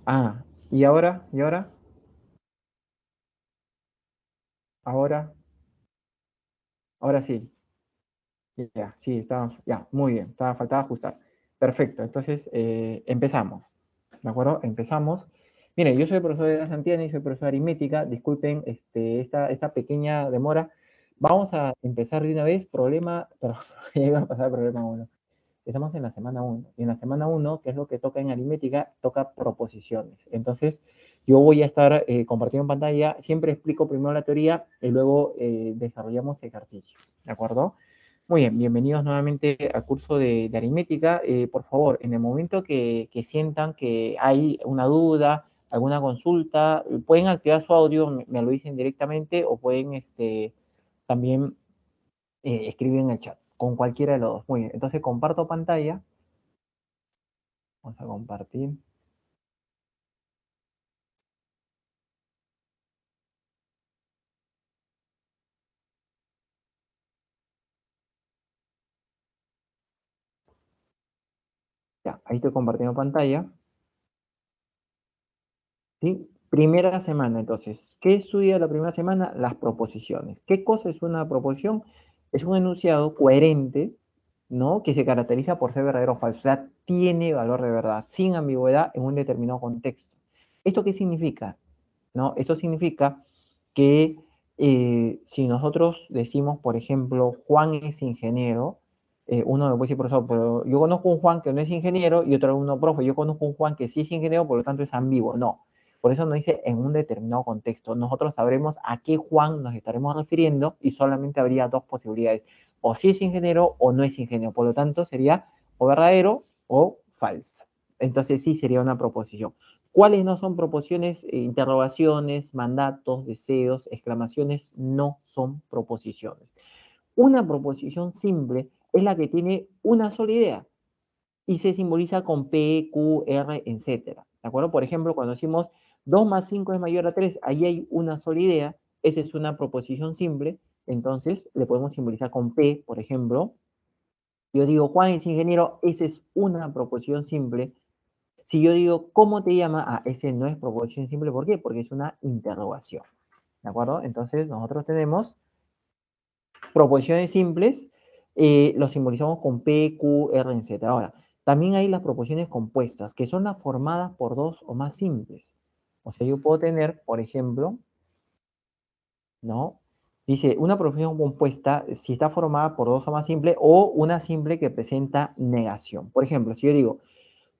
Ah, ¿y ahora? ¿Y ahora? Ahora, ahora sí. Ya, sí, estaba, ya, muy bien, estaba, faltaba ajustar. Perfecto, entonces empezamos, ¿de acuerdo? Empezamos. Mire, yo soy el profesor de Santiago y soy profesor de aritmética. Disculpen esta pequeña demora. Vamos a empezar de una vez. Problema, perdón, ya iba a pasar problema uno. Estamos en la semana uno. Y en la semana uno, que es lo que toca en aritmética, toca proposiciones. Entonces, yo voy a estar compartiendo en pantalla. Siempre explico primero la teoría y luego desarrollamos ejercicios, ¿de acuerdo? Muy bien, bienvenidos nuevamente al curso de aritmética. Por favor, en el momento que sientan que hay una duda, alguna consulta, pueden activar su audio, me lo dicen directamente o pueden también escribir en el chat, con cualquiera de los dos. Muy bien, entonces comparto pantalla. Vamos a compartir. Ya, ahí estoy compartiendo pantalla. ¿Sí? Primera semana, entonces. ¿Qué estudia la primera semana? Las proposiciones. ¿Qué cosa es una proposición? Es un enunciado coherente, ¿no? Que se caracteriza por ser verdadero o falso. O sea, tiene valor de verdad, sin ambigüedad en un determinado contexto. ¿Esto qué significa? ¿No? Esto significa que si nosotros decimos, por ejemplo, Juan es ingeniero, uno me puede decir, profesor, pero yo conozco un Juan que no es ingeniero y otro uno, profe, yo conozco un Juan que sí es ingeniero, por lo tanto es ambiguo. No, por eso nos dice en un determinado contexto. Nosotros sabremos a qué Juan nos estaremos refiriendo y solamente habría dos posibilidades. O sí es ingeniero o no es ingeniero. Por lo tanto, sería o verdadero o falso. Entonces sí sería una proposición. ¿Cuáles no son proposiciones? Interrogaciones, mandatos, deseos, exclamaciones no son proposiciones. Una proposición simple es la que tiene una sola idea y se simboliza con P, Q, R, etcétera. ¿De acuerdo? Por ejemplo, cuando decimos 2 más 5 es mayor a 3, ahí hay una sola idea, esa es una proposición simple, entonces le podemos simbolizar con P, por ejemplo. Yo digo, Juan es ingeniero, esa es una proposición simple. Si yo digo, ¿cómo te llama? Ah, ese no es proposición simple, ¿por qué? Porque es una interrogación. ¿De acuerdo? Entonces, nosotros tenemos proposiciones simples, los simbolizamos con P, Q, R, etc. Ahora, también hay las proposiciones compuestas, que son las formadas por dos o más simples. O sea, yo puedo tener, por ejemplo, ¿no? Dice, una proposición compuesta si está formada por dos o más simples o una simple que presenta negación. Por ejemplo, si yo digo,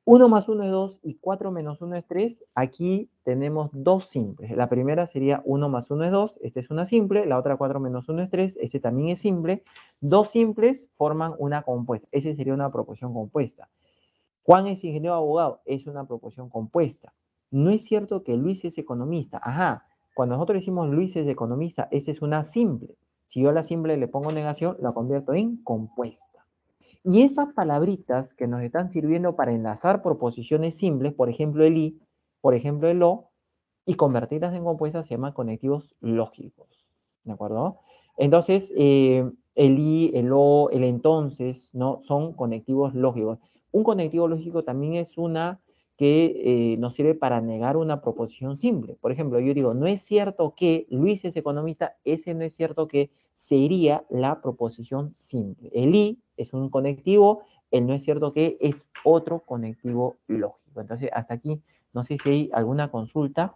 1 más 1 es 2 y 4 menos 1 es 3. Aquí tenemos dos simples. La primera sería 1 más 1 es 2. Esta es una simple. La otra 4 menos 1 es 3. Este también es simple. Dos simples forman una compuesta. Esa sería una proposición compuesta. Juan es ingeniero abogado. Es una proposición compuesta. No es cierto que Luis es economista. Ajá. Cuando nosotros decimos Luis es economista, esa es una simple. Si yo a la simple le pongo negación, la convierto en compuesta. Y estas palabritas que nos están sirviendo para enlazar proposiciones simples, por ejemplo el i, por ejemplo el o, y convertirlas en compuestas se llaman conectivos lógicos. ¿De acuerdo? Entonces, el i, el o, el entonces, ¿no? Son conectivos lógicos. Un conectivo lógico también es una que nos sirve para negar una proposición simple. Por ejemplo, yo digo, no es cierto que Luis es economista, ese no es cierto que sería la proposición simple. El i es un conectivo, el no es cierto que es otro conectivo lógico. Entonces, hasta aquí, no sé si hay alguna consulta.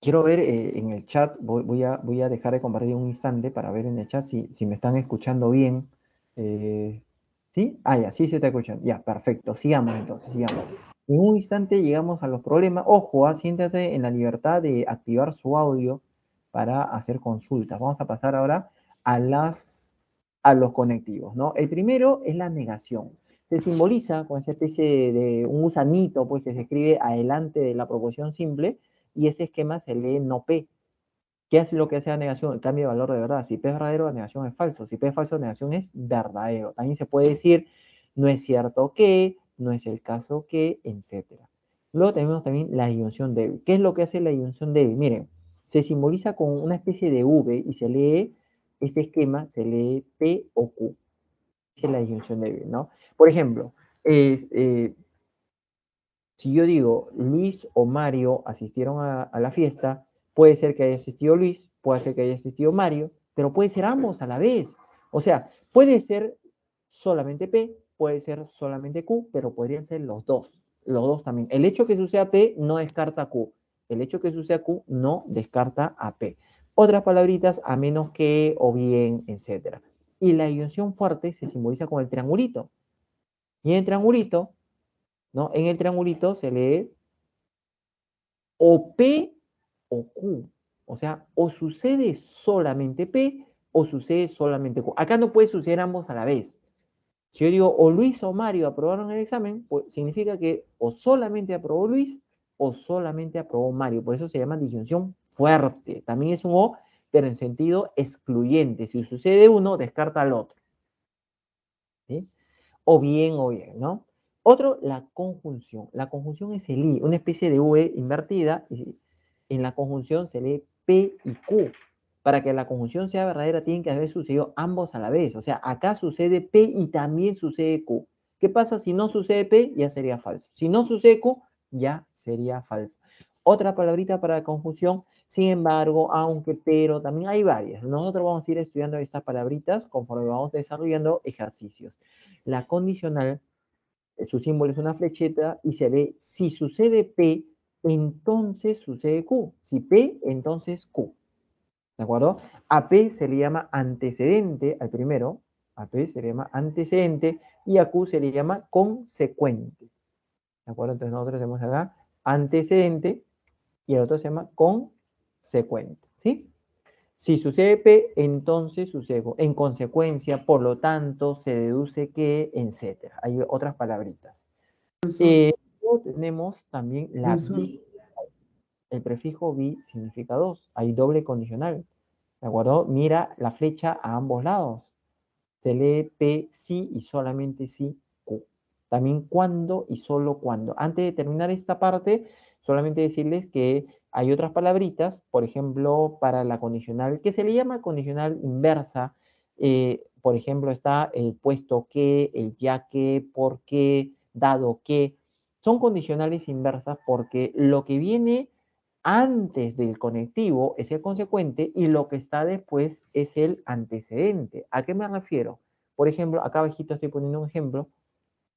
Quiero ver en el chat, voy a dejar de compartir un instante para ver en el chat si me están escuchando bien. Eh, ¿Sí? Ah, ya, sí se está escuchando. Ya, perfecto. Sigamos entonces, sigamos. En un instante llegamos a los problemas. Ojo, siéntate en la libertad de activar su audio para hacer consultas. Vamos a pasar ahora a los conectivos, ¿no? El primero es la negación. Se simboliza con esa especie de un gusanito, pues, que se escribe adelante de la proposición simple y ese esquema se lee no P. ¿Qué es lo que hace la negación? El cambio de valor de verdad. Si P es verdadero, la negación es falso. Si P es falso, la negación es verdadero. También se puede decir, no es cierto que, no es el caso que, etc. Luego tenemos también la disyunción débil. ¿Qué es lo que hace la disyunción débil? Miren, se simboliza con una especie de V y se lee, este esquema se lee P o Q. es la disyunción débil, ¿no? Por ejemplo, si yo digo Luis o Mario asistieron a la fiesta, puede ser que haya asistido Luis, puede ser que haya asistido Mario, pero puede ser ambos a la vez. O sea, puede ser solamente P, puede ser solamente Q, pero podrían ser los dos también. El hecho que suceda P no descarta Q, el hecho que suceda Q no descarta a P. Otras palabritas, a menos que, o bien, etcétera. Y la disyunción fuerte se simboliza con el triangulito. Y en el triangulito, ¿no? En el triangulito se lee o P o Q. O sea, o sucede solamente P o sucede solamente Q. Acá no puede suceder ambos a la vez. Si yo digo o Luis o Mario aprobaron el examen, pues significa que o solamente aprobó Luis o solamente aprobó Mario. Por eso se llama disyunción fuerte. También es un O, pero en sentido excluyente. Si sucede uno, descarta al otro. ¿Sí? O bien, ¿no? Otro, la conjunción. La conjunción es el I, una especie de V invertida, y en la conjunción se lee P y Q. Para que la conjunción sea verdadera, tienen que haber sucedido ambos a la vez. O sea, acá sucede P y también sucede Q. ¿Qué pasa si no sucede P? Ya sería falso. Si no sucede Q, ya sería falso. Otra palabrita para la conjunción, sin embargo, aunque, pero, también hay varias. Nosotros vamos a ir estudiando estas palabritas conforme vamos desarrollando ejercicios. La condicional, su símbolo es una flecheta y se ve si sucede P, entonces sucede Q. Si P, entonces Q. ¿De acuerdo? A P se le llama antecedente al primero, a P se le llama antecedente y a Q se le llama consecuente. ¿De acuerdo? Entonces nosotros tenemos acá antecedente y el otro se llama consecuente. ¿Sí? Si sucede P, entonces sucede Q. En consecuencia, por lo tanto, se deduce que, etcétera. Hay otras palabritas. Profesor, Luego tenemos también la profesor, bi. El prefijo bi significa dos. Hay doble condicional. ¿De acuerdo? Mira la flecha a ambos lados. Se lee P sí y solamente sí Q. También cuando y solo cuando. Antes de terminar esta parte, solamente decirles que hay otras palabritas, por ejemplo, para la condicional, que se le llama condicional inversa. Por ejemplo, está el puesto que, el ya que, por qué, dado que. Son condicionales inversas porque lo que viene antes del conectivo es el consecuente y lo que está después es el antecedente. ¿A qué me refiero? Por ejemplo, acá abajito estoy poniendo un ejemplo,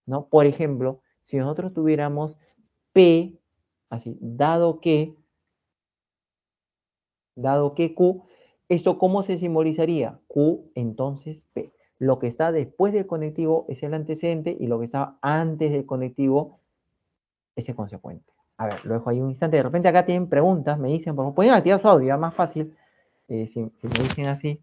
¿no? Por ejemplo, si nosotros tuviéramos P, así, dado que Q, ¿esto cómo se simbolizaría? Q, entonces P. Lo que está después del conectivo es el antecedente y lo que está antes del conectivo es el consecuente. A ver, lo dejo ahí un instante. De repente acá tienen preguntas, me dicen, por favor, pueden activar su audio, más fácil. Si me dicen así.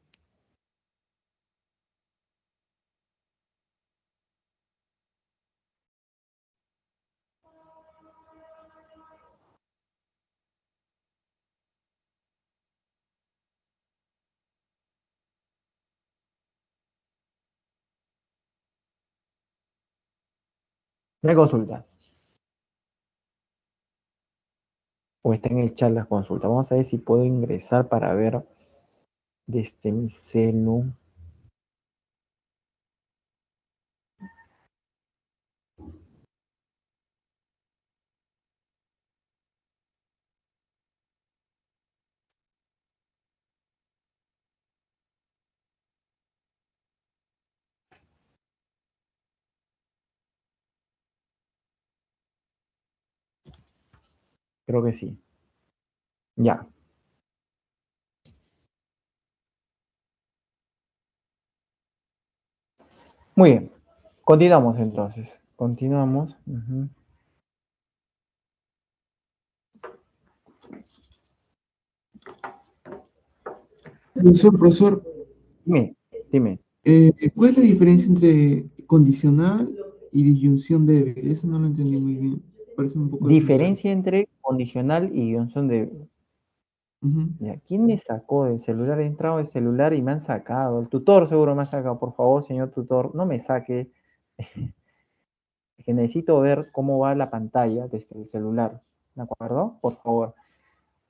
Me consulta. O está en el chat las consultas. Vamos a ver si puedo ingresar para ver desde mi celu. Creo que sí. Ya. Muy bien. Continuamos entonces. Continuamos. profesor, Dime, dime. ¿cuál es la diferencia entre condicional y disyunción débil? Eso no lo entendí muy bien. Parece un poco similar. Diferencia entre condicional y son de... Ujú. Ya, ¿quién me sacó del celular? He entrado del celular y me han sacado. El tutor seguro me ha sacado. Por favor, señor tutor, no me saque. Es que necesito ver cómo va la pantalla desde el celular. ¿De acuerdo? Por favor.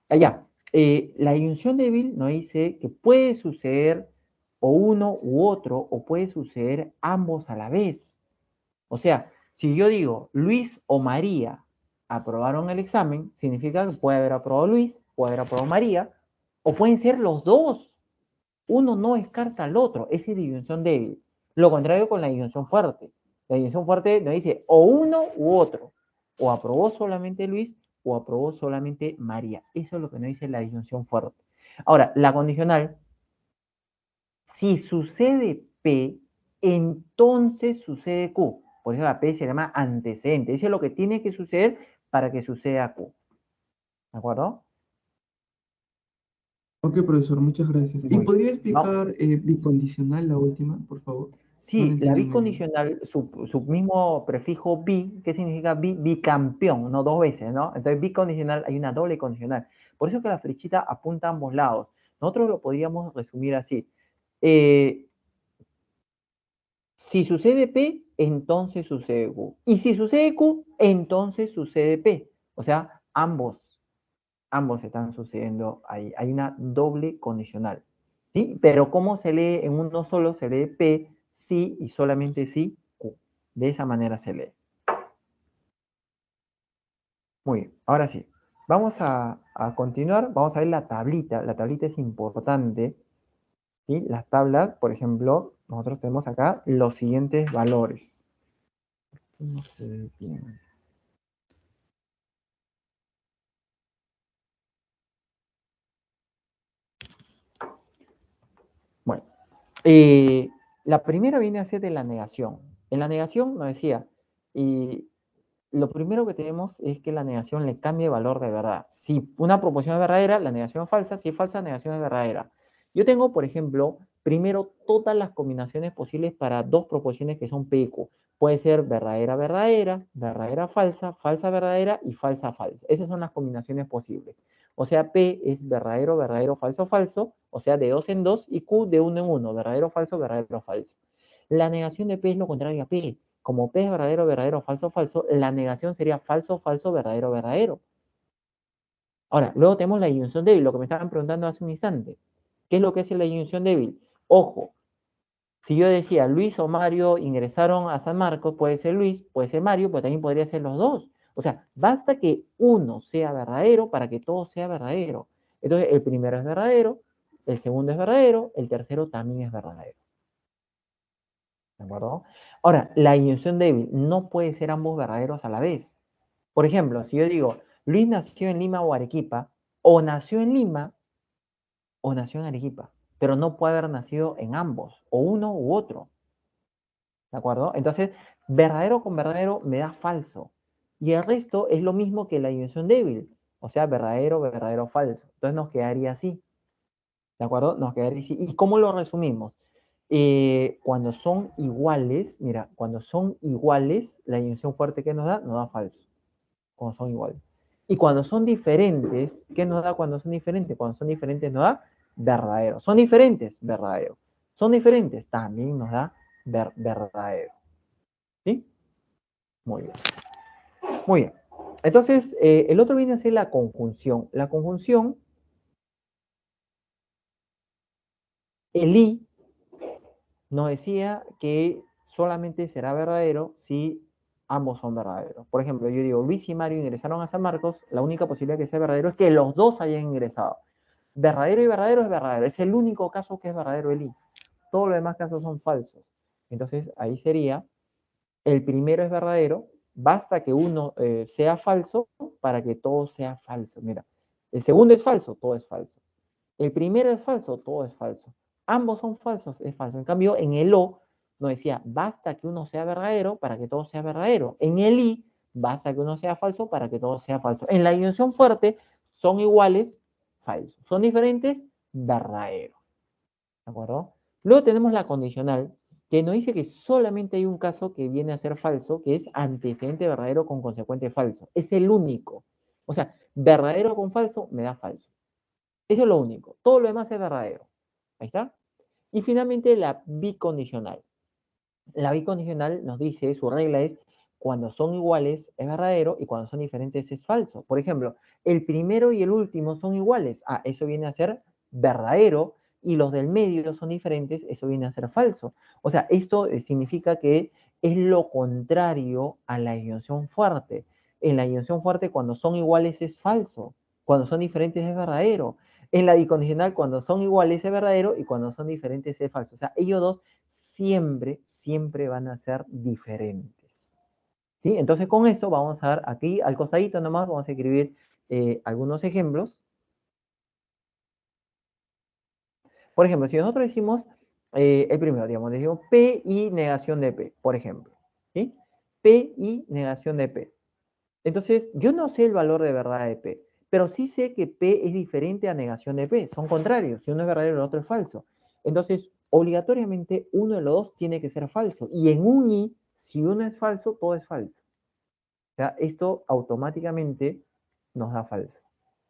Allá. La disyunción débil nos dice que puede suceder o uno u otro, o puede suceder ambos a la vez. O sea, si yo digo Luis o María aprobaron el examen, significa que puede haber aprobado Luis, puede haber aprobado María, o pueden ser los dos. Uno no descarta al otro, esa es disyunción débil. Lo contrario con la disyunción fuerte. La disyunción fuerte nos dice o uno u otro. O aprobó solamente Luis o aprobó solamente María. Eso es lo que nos dice la disyunción fuerte. Ahora, la condicional, si sucede P, entonces sucede Q. Por eso la P se llama antecedente. Eso es lo que tiene que suceder para que suceda Q. ¿De acuerdo? Ok, profesor, muchas gracias. ¿Y Muy bien. podría Vamos. explicar bicondicional, la última, por favor? No la Sí, la entendí muy bien. bicondicional, su mismo prefijo bi, ¿qué significa bi? Bicampeón, no dos veces, ¿no? Entonces, bicondicional, hay una doble condicional. Por eso que la flechita apunta a ambos lados. Nosotros lo podríamos resumir así. Eh, si sucede P, entonces sucede Q. Y si sucede Q, entonces sucede P. O sea, ambos están sucediendo ahí. Hay una doble condicional. ¿Sí? Pero ¿cómo se lee en uno solo? Se lee P, sí y solamente sí, Q. De esa manera se lee. Muy bien, ahora sí. Vamos a continuar. Vamos a ver la tablita. La tablita es importante. ¿Sí? Las tablas, por ejemplo, nosotros tenemos acá los siguientes valores. No se ve bien. Bueno, la primera viene a ser de la negación. En la negación nos decía, y lo primero que tenemos es que la negación le cambie valor de verdad. Si una proposición es verdadera, la negación es falsa. Si es falsa, la negación es verdadera. Yo tengo, por ejemplo, primero todas las combinaciones posibles para dos proposiciones que son P y Q. Puede ser verdadera, verdadera, verdadera, falsa, falsa, verdadera y falsa, falsa. Esas son las combinaciones posibles. O sea, P es verdadero, verdadero, falso, falso. O sea, de dos en dos y Q de uno en uno. Verdadero, falso, verdadero, falso. La negación de P es lo contrario a P. Como P es verdadero, verdadero, falso, falso, la negación sería falso, falso, verdadero, verdadero. Ahora, luego tenemos la disyunción débil, lo que me estaban preguntando hace un instante. ¿Qué es lo que es la disyunción débil? Ojo, si yo decía Luis o Mario ingresaron a San Marcos, puede ser Luis, puede ser Mario, pero también podría ser los dos. O sea, basta que uno sea verdadero para que todo sea verdadero. Entonces, el primero es verdadero, el segundo es verdadero, el tercero también es verdadero. ¿De acuerdo? Ahora, la disyunción débil no puede ser ambos verdaderos a la vez. Por ejemplo, si yo digo, Luis nació en Lima o Arequipa, o nació en Lima o nació en Arequipa, pero no puede haber nacido en ambos, o uno u otro. ¿De acuerdo? Entonces, verdadero con verdadero me da falso. Y el resto es lo mismo que la disyunción débil. O sea, verdadero, verdadero, falso. Entonces nos quedaría así. ¿De acuerdo? Nos quedaría así. ¿Y cómo lo resumimos? Cuando son iguales, mira, cuando son iguales, la disyunción fuerte que nos da falso. Cuando son iguales. Y cuando son diferentes, ¿qué nos da cuando son diferentes? Cuando son diferentes nos da verdadero. Son diferentes, verdadero. Son diferentes, también nos da verdadero. ¿Sí? Muy bien. Muy bien. Entonces, el otro viene a ser la conjunción. La conjunción, el i nos decía que solamente será verdadero si ambos son verdaderos. Por ejemplo, yo digo, Luis y Mario ingresaron a San Marcos, la única posibilidad que sea verdadero es que los dos hayan ingresado. Verdadero y verdadero es verdadero. Es el único caso que es verdadero el i. Todos los demás casos son falsos. Entonces, ahí sería, el primero es verdadero, basta que uno sea falso para que todo sea falso. Mira, el segundo es falso, todo es falso. El primero es falso, todo es falso. Ambos son falsos, es falso. En cambio, en el O nos decía, basta que uno sea verdadero para que todo sea verdadero. En el I, basta que uno sea falso para que todo sea falso. En la disyunción fuerte, son iguales, falsos. Son diferentes, verdadero. ¿De acuerdo? Luego tenemos la condicional, que nos dice que solamente hay un caso que viene a ser falso, que es antecedente verdadero con consecuente falso. Es el único. O sea, verdadero con falso me da falso. Eso es lo único. Todo lo demás es verdadero. Ahí está. Y finalmente la bicondicional. La bicondicional nos dice, su regla es, cuando son iguales es verdadero y cuando son diferentes es falso. Por ejemplo, el primero y el último son iguales. Ah, eso viene a ser verdadero y los del medio son diferentes, eso viene a ser falso. O sea, esto significa que es lo contrario a la inyunción fuerte. En la inyunción fuerte, cuando son iguales es falso, cuando son diferentes es verdadero. En la bicondicional, cuando son iguales es verdadero y cuando son diferentes es falso. O sea, ellos dos siempre, siempre van a ser diferentes. ¿Sí? Entonces, con eso vamos a ver aquí al costadito nomás, vamos a escribir algunos ejemplos. Por ejemplo, si nosotros decimos el primero, digamos, decimos P y negación de P, por ejemplo. ¿Sí? P y negación de P. Entonces, yo no sé el valor de verdad de P, pero sí sé que P es diferente a negación de P. Son contrarios. Si uno es verdadero, el otro es falso. Entonces, obligatoriamente, uno de los dos tiene que ser falso. Y en un I, si uno es falso, todo es falso. O sea, esto automáticamente nos da falso.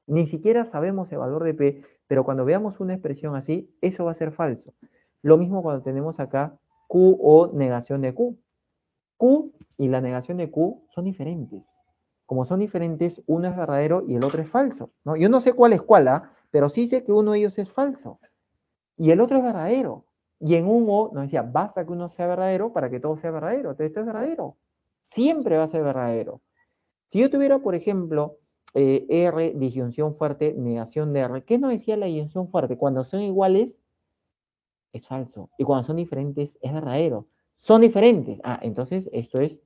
Ni siquiera sabemos el valor de P, pero cuando veamos una expresión así, eso va a ser falso. Lo mismo cuando tenemos acá Q o negación de Q. Q y la negación de Q son diferentes. Como son diferentes, uno es verdadero y el otro es falso, ¿no? Yo no sé cuál es cuál, ¿ah? Pero sí sé que uno de ellos es falso y el otro es verdadero. Y en un O nos decía, basta que uno sea verdadero para que todo sea verdadero. Entonces, esto es verdadero. Siempre va a ser verdadero. Si yo tuviera, por ejemplo, R, disyunción fuerte, negación de R, ¿qué nos decía la disyunción fuerte? Cuando son iguales, es falso. Y cuando son diferentes, es verdadero. Son diferentes. Ah, entonces esto es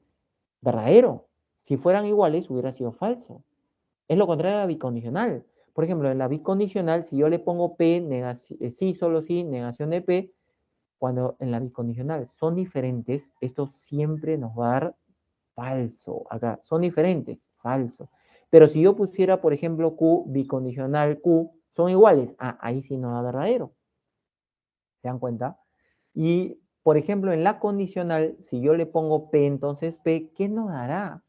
verdadero. Si fueran iguales, hubiera sido falso. Es lo contrario a la bicondicional. Por ejemplo, en la bicondicional, si yo le pongo P, sí, solo sí, negación de P, cuando en la bicondicional son diferentes, esto siempre nos va a dar falso. Acá, son diferentes, falso. Pero si yo pusiera, por ejemplo, Q, bicondicional Q, son iguales. Ah, ahí sí nos da verdadero. ¿Se dan cuenta? Y, por ejemplo, en la condicional, si yo le pongo P, entonces P, ¿qué nos dará?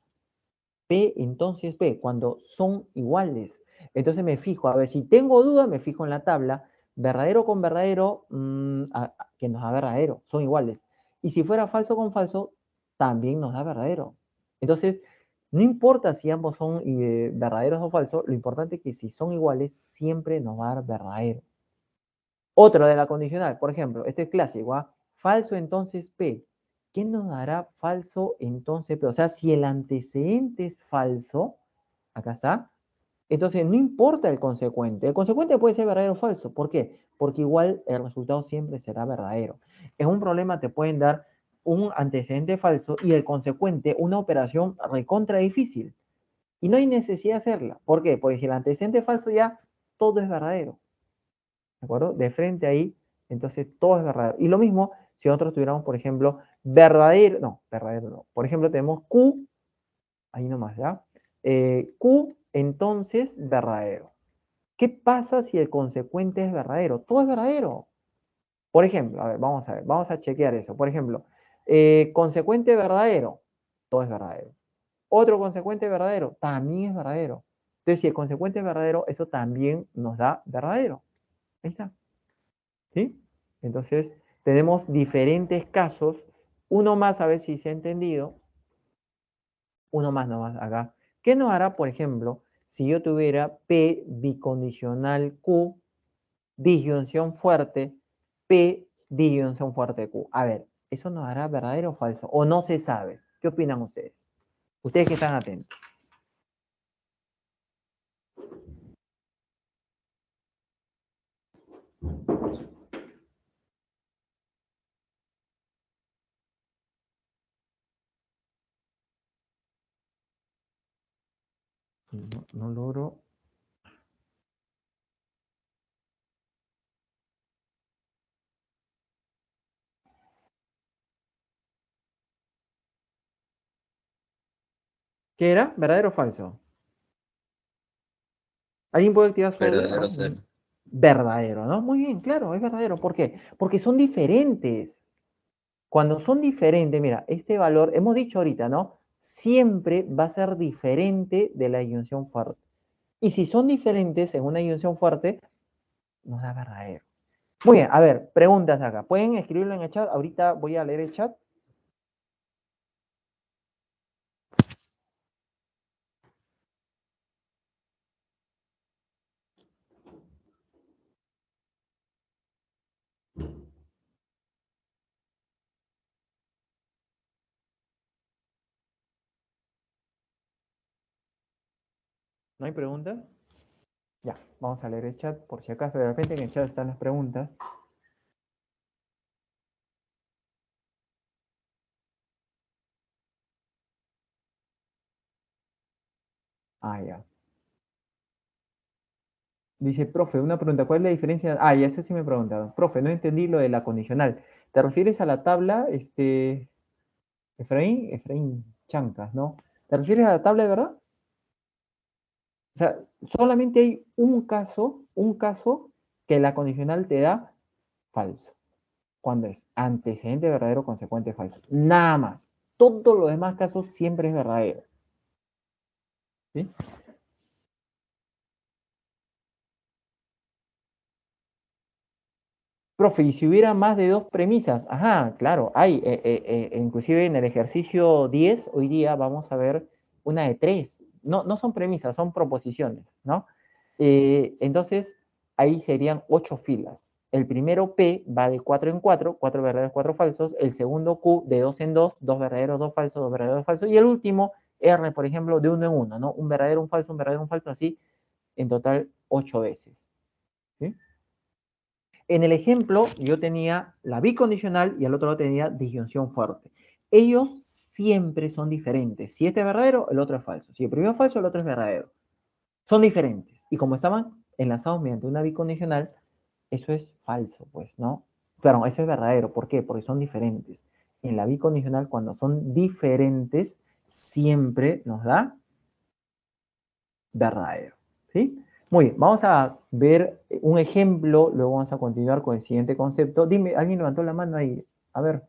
P, entonces P, cuando son iguales. Entonces me fijo, a ver, si tengo duda, me fijo en la tabla, verdadero con verdadero, que nos da verdadero, son iguales. Y si fuera falso con falso, también nos da verdadero. Entonces, no importa si ambos son verdaderos o falsos, lo importante es que si son iguales, siempre nos va a dar verdadero. Otro de la condicional, por ejemplo, este es clásico, ¿ah? Falso entonces P. ¿Qué nos dará falso entonces P? O sea, si el antecedente es falso, acá está, entonces no importa el consecuente. El consecuente puede ser verdadero o falso. ¿Por qué? Porque igual el resultado siempre será verdadero. En un problema te pueden dar un antecedente falso y el consecuente una operación recontra difícil. Y no hay necesidad de hacerla. ¿Por qué? Porque si el antecedente es falso ya, todo es verdadero. ¿De acuerdo? De frente ahí, entonces todo es verdadero. Y lo mismo si nosotros tuviéramos, por ejemplo, verdadero no. Por ejemplo, tenemos Q, ahí nomás, ¿ya? Q, entonces, verdadero. ¿Qué pasa si el consecuente es verdadero? Todo es verdadero. Por ejemplo, a ver, vamos a chequear eso. Por ejemplo, consecuente verdadero, todo es verdadero. Otro consecuente verdadero, también es verdadero. Entonces, si el consecuente es verdadero, eso también nos da verdadero. Ahí está. ¿Sí? Entonces, tenemos diferentes casos. Uno más, a ver si se ha entendido. Uno más nomás acá. ¿Qué nos hará, por ejemplo, si yo tuviera P bicondicional Q, disyunción fuerte, P disyunción fuerte Q? A ver, ¿eso nos hará verdadero o falso? ¿O no se sabe? ¿Qué opinan ustedes? Ustedes que están atentos. No, no logro. ¿Qué era? ¿Verdadero o falso? ¿Alguien puede activar su audio? Verdadero cero. Verdadero, ¿no? Muy bien, claro, es verdadero. ¿Por qué? Porque son diferentes. Cuando son diferentes, mira, este valor, hemos dicho ahorita, ¿no? Siempre va a ser diferente de la inyunción fuerte. Y si son diferentes en una inyunción fuerte, nos da verdadero. Muy bien, a ver, preguntas acá. ¿Pueden escribirlo en el chat? Ahorita voy a leer el chat. ¿No hay preguntas? Ya, vamos a leer el chat por si acaso de repente en el chat están las preguntas. Ah, ya. Dice, profe, una pregunta, ¿cuál es la diferencia? Ah, ya sé si me preguntaron. Profe, no entendí lo de la condicional. ¿Te refieres a la tabla, Efraín Chancas, ¿no? ¿Te refieres a la tabla de verdad? O sea, solamente hay un caso que la condicional te da falso. Cuando es antecedente verdadero, consecuente falso. Nada más. Todos los demás casos siempre es verdadero. ¿Sí? Profe, y si hubiera más de dos premisas, ajá, claro, hay, inclusive en el ejercicio 10, hoy día vamos a ver una de tres, no son premisas, son proposiciones, ¿no? Entonces, ahí serían 8 filas. El primero P va de 4 en 4, 4 verdaderos, 4 falsos. El segundo Q de 2 en 2, 2 verdaderos, 2 falsos, 2 verdaderos, 2 falsos. Y el último R, por ejemplo, de 1 en 1, ¿no? Un verdadero, un verdadero, un falso, así, en total 8 veces. ¿Sí? En el ejemplo, yo tenía la bicondicional y al otro lado tenía disyunción fuerte. Ellos siempre son diferentes. Si este es verdadero, el otro es falso. Si el primero es falso, el otro es verdadero. Son diferentes. Y como estaban enlazados mediante una bicondicional, eso es falso, pues, ¿no? Pero eso es verdadero. ¿Por qué? Porque son diferentes. En la bicondicional, cuando son diferentes, siempre nos da verdadero. ¿Sí? Muy bien, vamos a ver un ejemplo, luego vamos a continuar con el siguiente concepto. Dime, ¿alguien levantó la mano ahí? A ver,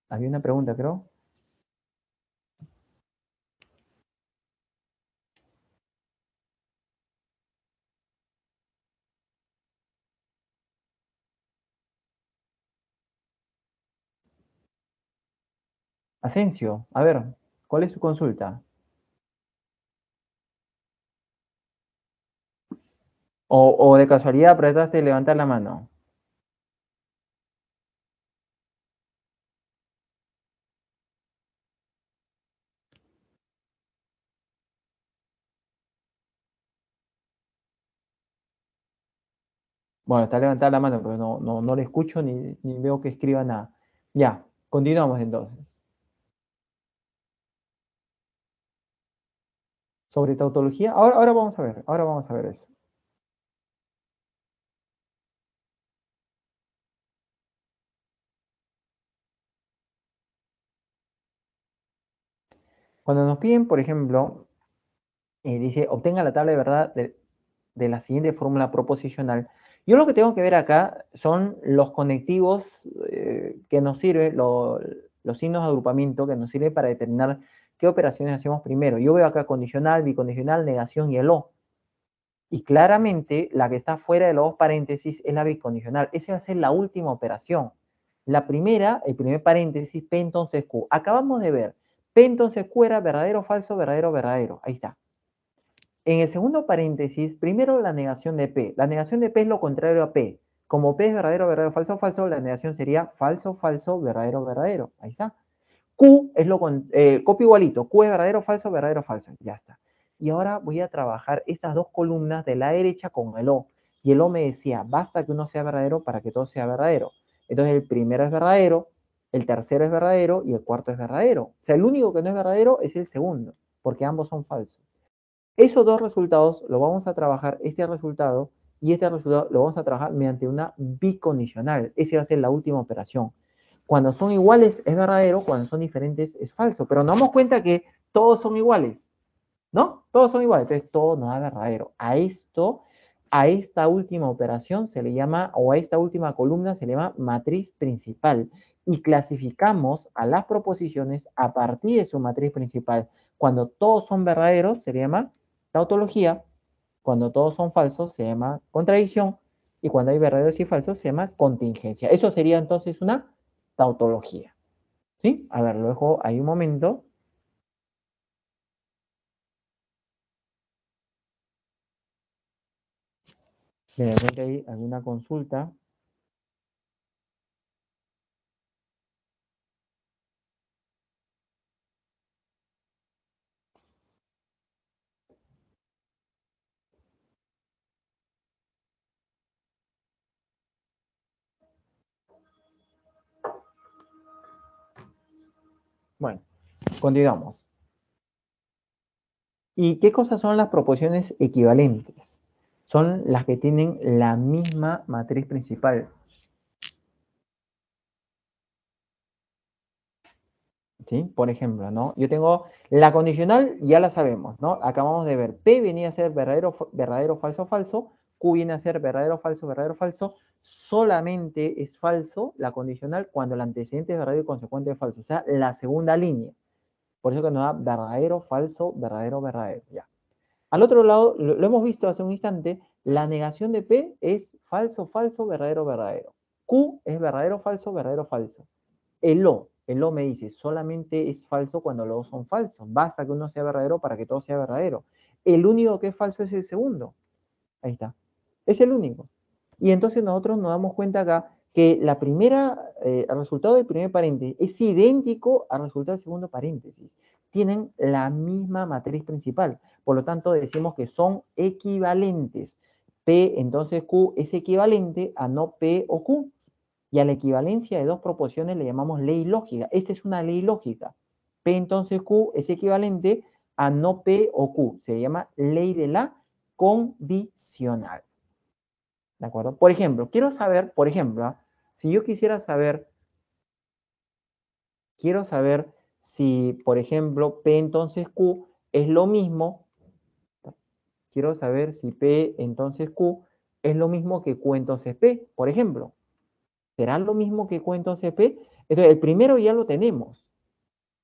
había una pregunta, creo. Asensio, a ver, ¿cuál es su consulta? O de casualidad apretaste levantar la mano. Bueno, está levantada la mano, pero no le escucho ni veo que escriba nada. Ya, continuamos entonces. Sobre tautología, ahora vamos a ver eso. Cuando nos piden, por ejemplo, dice, obtenga la tabla de verdad de la siguiente fórmula proposicional. Yo lo que tengo que ver acá son los conectivos que nos sirven, los signos de agrupamiento que nos sirven para determinar qué operaciones hacemos primero. Yo veo acá condicional, bicondicional, negación y el o. Y claramente la que está fuera de los dos paréntesis es la bicondicional. Esa va a ser la última operación. La primera, el primer paréntesis, P entonces Q. Acabamos de ver, P entonces Q era verdadero, falso, verdadero, verdadero. Ahí está. En el segundo paréntesis, primero la negación de P. La negación de P es lo contrario a P. Como P es verdadero, verdadero, falso, falso, la negación sería falso, falso, verdadero, verdadero. Ahí está. Q es lo con, copio igualito. Q es verdadero, falso. Ya está. Y ahora voy a trabajar estas dos columnas de la derecha con el O. Y el O me decía, basta que uno sea verdadero para que todo sea verdadero. Entonces el primero es verdadero, el tercero es verdadero y el cuarto es verdadero. O sea, el único que no es verdadero es el segundo, porque ambos son falsos. Esos dos resultados lo vamos a trabajar, este resultado y este resultado lo vamos a trabajar mediante una bicondicional. Esa va a ser la última operación. Cuando son iguales es verdadero, cuando son diferentes es falso. Pero nos damos cuenta que todos son iguales, ¿no? Todos son iguales, entonces todo nos da verdadero. A esta última operación se le llama, o a esta última columna se le llama matriz principal. Y clasificamos a las proposiciones a partir de su matriz principal. Cuando todos son verdaderos se le llama tautología, cuando todos son falsos se llama contradicción, y cuando hay verdaderos y falsos se llama contingencia. Eso sería entonces una tautología. ¿Sí? A ver, lo dejo ahí un momento. De repente hay alguna consulta. Bueno, continuamos. ¿Y qué cosas son las proposiciones equivalentes? Son las que tienen la misma matriz principal. ¿Sí? Por ejemplo, ¿no? Yo tengo la condicional, ya la sabemos, ¿no? Acabamos de ver, P venía a ser verdadero, verdadero, falso, falso, Q viene a ser verdadero, falso, solamente es falso la condicional cuando el antecedente es verdadero y consecuente es falso, o sea, la segunda línea. Por eso que nos da verdadero, falso, verdadero, verdadero, ya. Al otro lado, lo hemos visto hace un instante, la negación de P es falso, falso, verdadero, verdadero. Q es verdadero, falso, verdadero, falso. El O me dice, solamente es falso cuando los dos son falsos. Basta que uno sea verdadero para que todo sea verdadero. El único que es falso es el segundo. Ahí está. Es el único. Y entonces nosotros nos damos cuenta acá que la primera, el resultado del primer paréntesis es idéntico al resultado del segundo paréntesis. Tienen la misma matriz principal. Por lo tanto, decimos que son equivalentes. P, entonces Q es equivalente a no P o Q. Y a la equivalencia de dos proporciones le llamamos ley lógica. Esta es una ley lógica. P entonces Q es equivalente a no P o Q. Se llama ley de la condicional. ¿De acuerdo? Por ejemplo, quiero saber, por ejemplo, si yo quisiera saber, quiero saber si, por ejemplo, P entonces Q es lo mismo, quiero saber si P entonces Q es lo mismo que Q entonces P, por ejemplo. ¿Será lo mismo que Q entonces P? Entonces, el primero ya lo tenemos,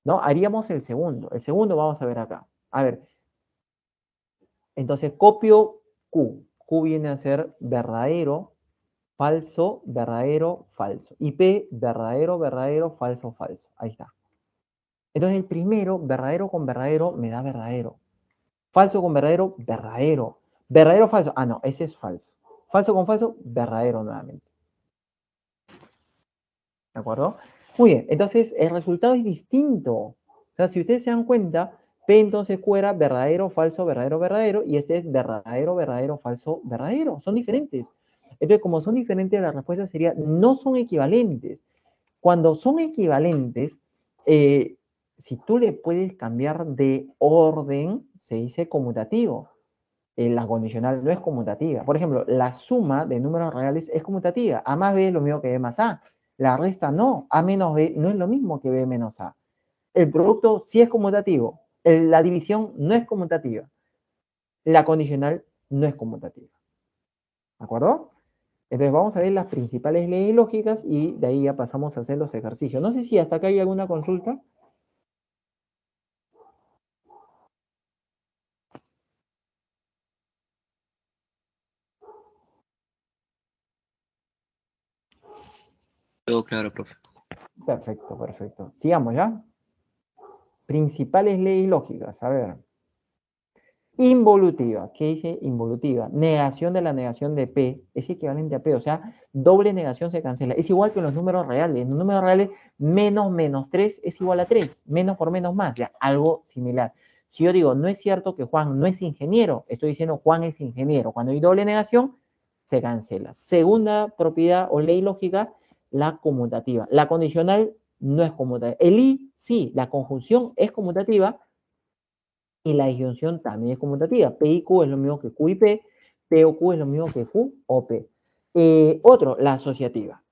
¿no? Haríamos el segundo. El segundo vamos a ver acá. A ver, entonces copio Q. Q viene a ser verdadero, falso, verdadero, falso. Y P, verdadero, verdadero, falso, falso. Ahí está. Entonces el primero, verdadero con verdadero, me da verdadero. Falso con verdadero, verdadero. Verdadero, falso. Ah, no, ese es falso. Falso con falso, verdadero nuevamente. ¿De acuerdo? Muy bien, entonces el resultado es distinto. O sea, si ustedes se dan cuenta, P entonces Q era verdadero, falso, verdadero, verdadero, y este es verdadero, verdadero, falso, verdadero. Son diferentes. Entonces, como son diferentes, la respuesta sería no son equivalentes. Cuando son equivalentes, si tú le puedes cambiar de orden, se dice conmutativo. La condicional no es conmutativa. Por ejemplo, la suma de números reales es conmutativa. A más B es lo mismo que B más A. La resta no. A menos B no es lo mismo que B menos A. El producto sí es conmutativo. La división no es conmutativa. La condicional no es conmutativa. ¿De acuerdo? Entonces vamos a ver las principales leyes lógicas y de ahí ya pasamos a hacer los ejercicios. No sé si hasta acá hay alguna consulta. Todo claro, profe. Perfecto, perfecto. Sigamos ya. Principales leyes lógicas. A ver. Involutiva. ¿Qué dice involutiva? Negación de la negación de P es equivalente a P, o sea, doble negación se cancela. Es igual que en los números reales. En los números reales, menos 3 es igual a 3. Menos por menos más, ya, algo similar. Si yo digo, no es cierto que Juan no es ingeniero, estoy diciendo Juan es ingeniero. Cuando hay doble negación, se cancela. Segunda propiedad o ley lógica, la conmutativa. La condicional no es conmutativa. El I, sí, la conjunción es conmutativa, y la disyunción también es conmutativa. P y Q es lo mismo que Q y P, P o Q es lo mismo que Q o P. Otro, la asociativa.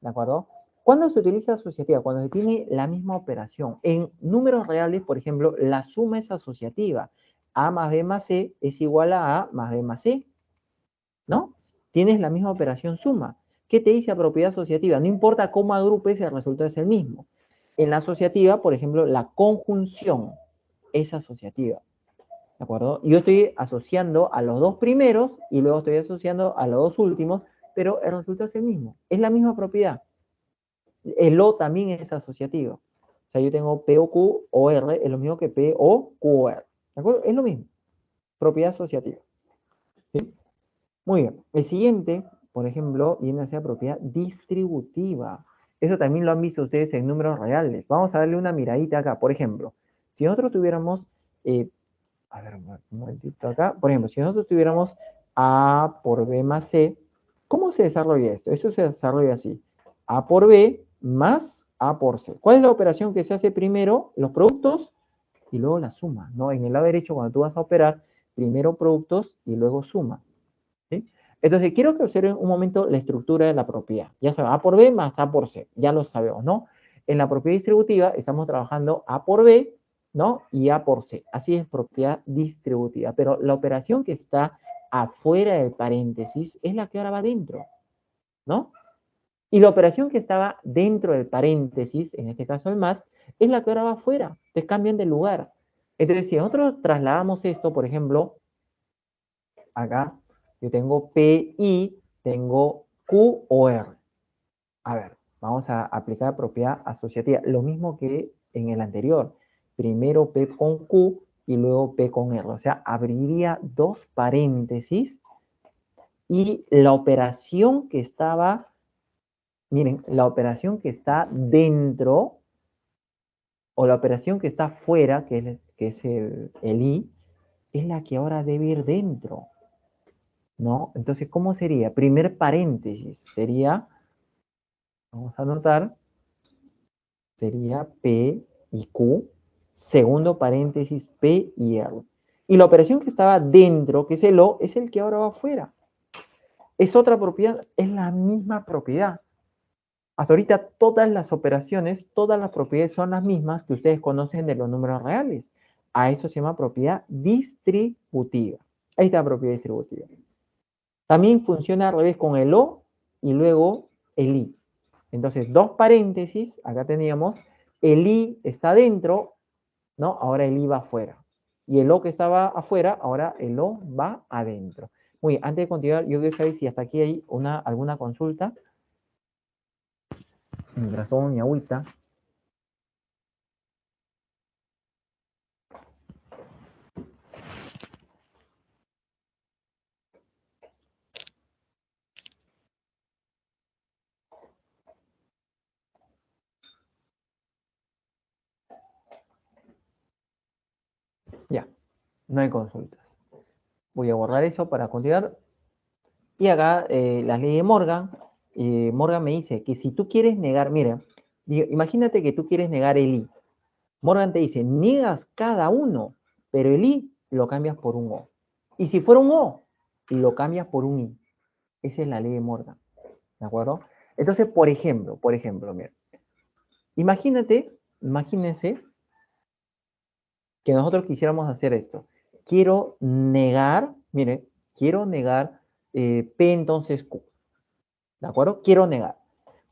¿De acuerdo? ¿Cuándo se utiliza asociativa? Cuando se tiene la misma operación. En números reales, por ejemplo, la suma es asociativa. A más B más C es igual a más B más C. ¿No? Tienes la misma operación suma. ¿Qué te dice la propiedad asociativa? No importa cómo agrupes, el resultado es el mismo. En la asociativa, por ejemplo, la conjunción es asociativa. ¿De acuerdo? Yo estoy asociando a los dos primeros y luego estoy asociando a los dos últimos, pero el resultado es el mismo. Es la misma propiedad. El O también es asociativo. O sea, yo tengo P o Q o R, es lo mismo que P o Q o R. ¿De acuerdo? Es lo mismo. Propiedad asociativa. ¿Sí? Muy bien. El siguiente, por ejemplo, viene a ser propiedad distributiva. Eso también lo han visto ustedes en números reales. Vamos a darle una miradita acá. Por ejemplo, si nosotros tuviéramos a ver, un momentito acá. Por ejemplo, si nosotros tuviéramos A por B más C, ¿cómo se desarrolla esto? Esto se desarrolla así. A por B más A por C. ¿Cuál es la operación que se hace primero? Los productos y luego la suma, ¿no? En el lado derecho, cuando tú vas a operar, primero productos y luego suma, ¿sí? Entonces, quiero que observen un momento la estructura de la propiedad. Ya saben, A por B más A por C. Ya lo sabemos, ¿no? En la propiedad distributiva estamos trabajando A por B, ¿no? Y A por C. Así es propiedad distributiva. Pero la operación que está afuera del paréntesis es la que ahora va dentro, ¿no? Y la operación que estaba dentro del paréntesis, en este caso el más, es la que ahora va afuera. Te cambian de lugar. Entonces, si nosotros trasladamos esto, por ejemplo, acá, yo tengo PI, tengo Q o R. A ver, vamos a aplicar propiedad asociativa. Lo mismo que en el anterior. Primero P con Q y luego P con R. O sea, abriría dos paréntesis y la operación que estaba, miren, la operación que está dentro o la operación que está fuera, que es el I, es la que ahora debe ir dentro, ¿no? Entonces, ¿cómo sería? Primer paréntesis sería, vamos a anotar, sería P y Q, segundo paréntesis P y R. Y la operación que estaba dentro, que es el O, es el que ahora va afuera. Es otra propiedad, es la misma propiedad. Hasta ahorita todas las operaciones, todas las propiedades son las mismas que ustedes conocen de los números reales. A eso se llama propiedad distributiva. Ahí está la propiedad distributiva. También funciona al revés con el O y luego el I. Entonces, dos paréntesis, acá teníamos, el I está dentro, ¿no? Ahora el I va afuera. Y el O que estaba afuera, ahora el O va adentro. Muy bien, antes de continuar, yo quiero saber si hasta aquí hay alguna consulta. Mientras tomo mi agüita. Ya, no hay consultas. Voy a borrar eso para continuar. Y acá la ley de Morgan, Morgan me dice que si tú quieres negar, mira, imagínate que tú quieres negar el I. Morgan te dice, niegas cada uno, pero el I lo cambias por un O. Y si fuera un O, lo cambias por un I. Esa es la ley de Morgan. ¿De acuerdo? Entonces, por ejemplo, mira, imagínense que nosotros quisiéramos hacer esto. Quiero negar, mire, quiero negar P entonces Q. ¿De acuerdo? Quiero negar.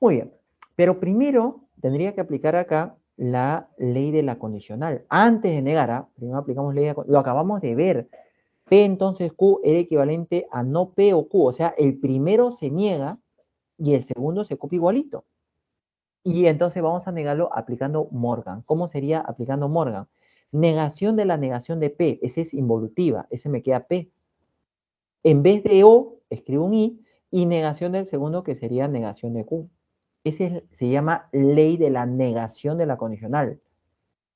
Muy bien. Pero primero tendría que aplicar acá la ley de la condicional. Antes de negar, primero aplicamos ley de la condicional. Lo acabamos de ver. P entonces Q era equivalente a no P o Q. O sea, el primero se niega y el segundo se copia igualito. Y entonces vamos a negarlo aplicando Morgan. ¿Cómo sería aplicando Morgan? Negación de la negación de P. Esa es involutiva. Ese me queda P. En vez de O, escribo un I. Y negación del segundo, que sería negación de Q. Ese se llama ley de la negación de la condicional.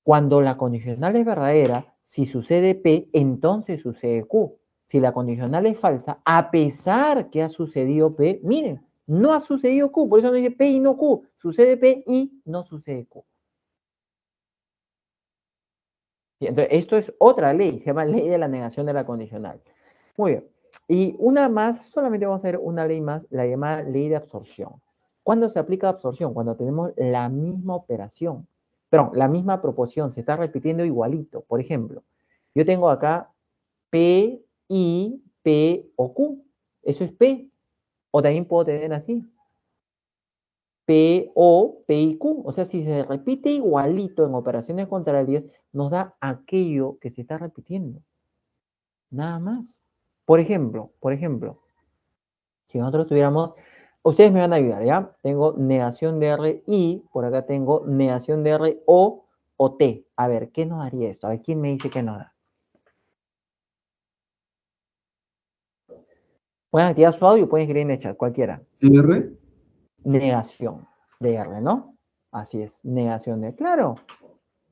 Cuando la condicional es verdadera, si sucede P, entonces sucede Q. Si la condicional es falsa, a pesar que ha sucedido P, miren, no ha sucedido Q, por eso no dice P y no Q, sucede P y no sucede Q. Entonces, esto es otra ley, se llama ley de la negación de la condicional. Muy bien. Y una más, solamente vamos a ver una ley más, la llamada ley de absorción. ¿Cuándo se aplica absorción? Cuando tenemos la misma operación, perdón, la misma proporción, se está repitiendo igualito. Por ejemplo, yo tengo acá P, I, P o Q. Eso es P. O también puedo tener así. P, O, P y Q. O sea, si se repite igualito en operaciones contrarias, nos da aquello que se está repitiendo. Nada más. Por ejemplo, si nosotros tuviéramos, ustedes me van a ayudar, ¿ya? Tengo negación de R, I, por acá tengo negación de R, o T. A ver, ¿qué nos daría esto? A ver, ¿quién me dice qué nos da? Pueden activar su audio y pueden escribir en el chat, cualquiera. R, Negación de R, ¿no? Así es, negación de... Claro,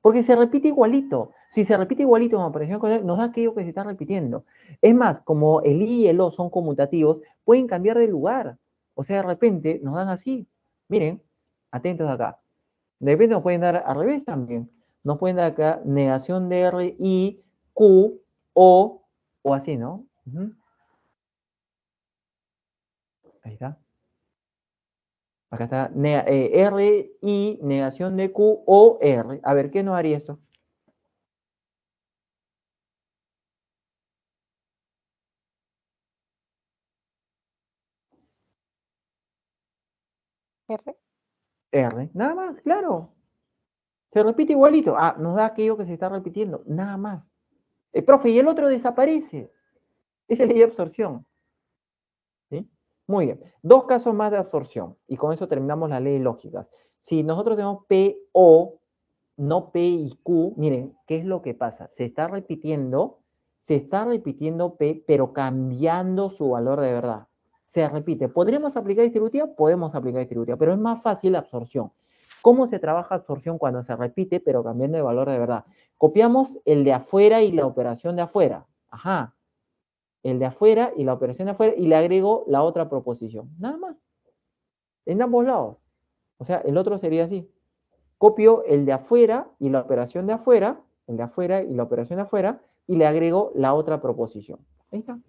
porque se repite igualito. Si se repite igualito en operación contraria, nos da aquello que se está repitiendo. Es más, como el I y el O son conmutativos, pueden cambiar de lugar. O sea, de repente nos dan así. Miren, atentos acá. De repente nos pueden dar al revés también. Nos pueden dar acá negación de R, I, Q, o así, ¿no? Ahí está. Acá está R, I, negación de Q, O, R. A ver, ¿qué nos haría esto? R. R. Nada más, claro. Se repite igualito. Ah, nos da aquello que se está repitiendo. Nada más. Profe, y el otro desaparece. Esa es la ley de absorción. ¿Sí? Muy bien. Dos casos más de absorción. Y con eso terminamos las leyes lógicas. Si nosotros tenemos P, O, no P y Q, miren, ¿qué es lo que pasa? Se está repitiendo P, pero cambiando su valor de verdad. Se repite. ¿Podríamos aplicar distributiva? Podemos aplicar distributiva, pero es más fácil la absorción. ¿Cómo se trabaja absorción cuando se repite, pero cambiando de valor de verdad? Copiamos el de afuera y la operación de afuera. Ajá. El de afuera y la operación de afuera y le agrego la otra proposición. Nada más. En ambos lados. O sea, el otro sería así. Copio el de afuera y la operación de afuera, el de afuera y la operación de afuera, y le agrego la otra proposición. Ahí está.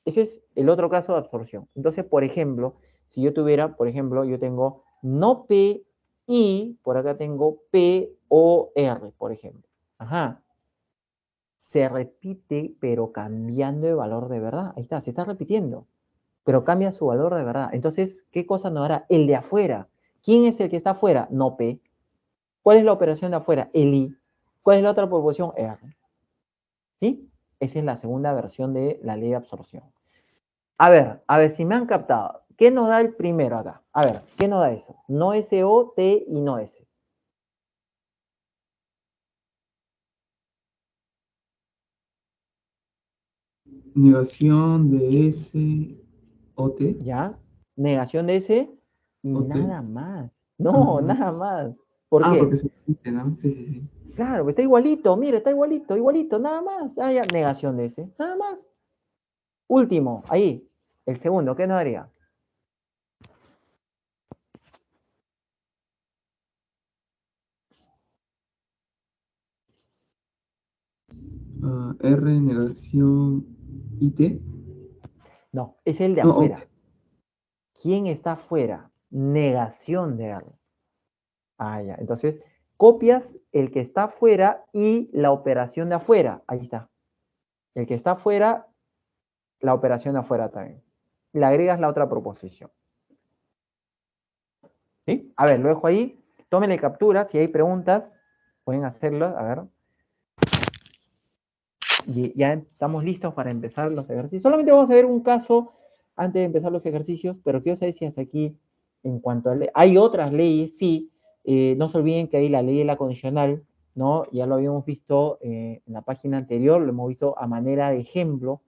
Ese es el otro caso de absorción. Entonces, por ejemplo, si yo tuviera, por ejemplo, yo tengo no P, I, por acá tengo P, O, R, por ejemplo. Ajá. Se repite, pero cambiando de valor de verdad. Ahí está, se está repitiendo, pero cambia su valor de verdad. Entonces, ¿qué cosa nos hará? El de afuera. ¿Quién es el que está afuera? No P. ¿Cuál es la operación de afuera? El I. ¿Cuál es la otra proporción? R. ¿Sí? Esa es la segunda versión de la ley de absorción. A ver si me han captado. ¿Qué nos da el primero acá? A ver, ¿qué nos da eso? No S, O, T y no S. Negación de S o T. ¿Ya? Negación de S y O T. nada más. No, Ajá. nada más. ¿Por Ah, porque qué? se repite, ¿no? Sí, sí, sí. Claro, está igualito, mire, está igualito, igualito, nada más. Ah, ya, negación de S, nada más. Último, ahí, el segundo, ¿qué nos haría? Ah, R, negación, IT. No, es el de No, OT. afuera. ¿Quién está afuera? Negación de R. Ah, ya. Entonces, copias el que está afuera y la operación de afuera. Ahí está. El que está afuera, la operación de afuera también. Le agregas la otra proposición. ¿Sí? A ver, lo dejo ahí. Tómenle captura. Si hay preguntas, pueden hacerlo. A ver. Y ya estamos listos para empezar los ejercicios. Solamente vamos a ver un caso antes de empezar los ejercicios, pero quiero saber si hasta aquí, en cuanto a hay otras leyes, sí. No se olviden que hay la ley de la condicional, ¿no? Ya lo habíamos visto en la página anterior, lo hemos visto a manera de ejemplo,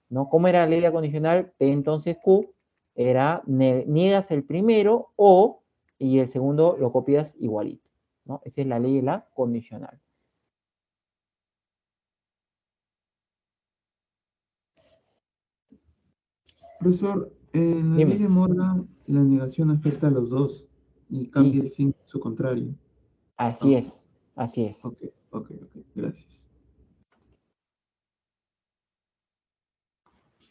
¿no? ¿Cómo era la ley de la condicional? P entonces Q era niegas el primero o y el segundo lo copias igualito, ¿no? Esa es la ley de la condicional. Profesor, en la ley Dime, de Morgan, la negación afecta a los dos y cambia sí, el signo a su contrario. así Ah, es, así es. ok, ok, ok, gracias.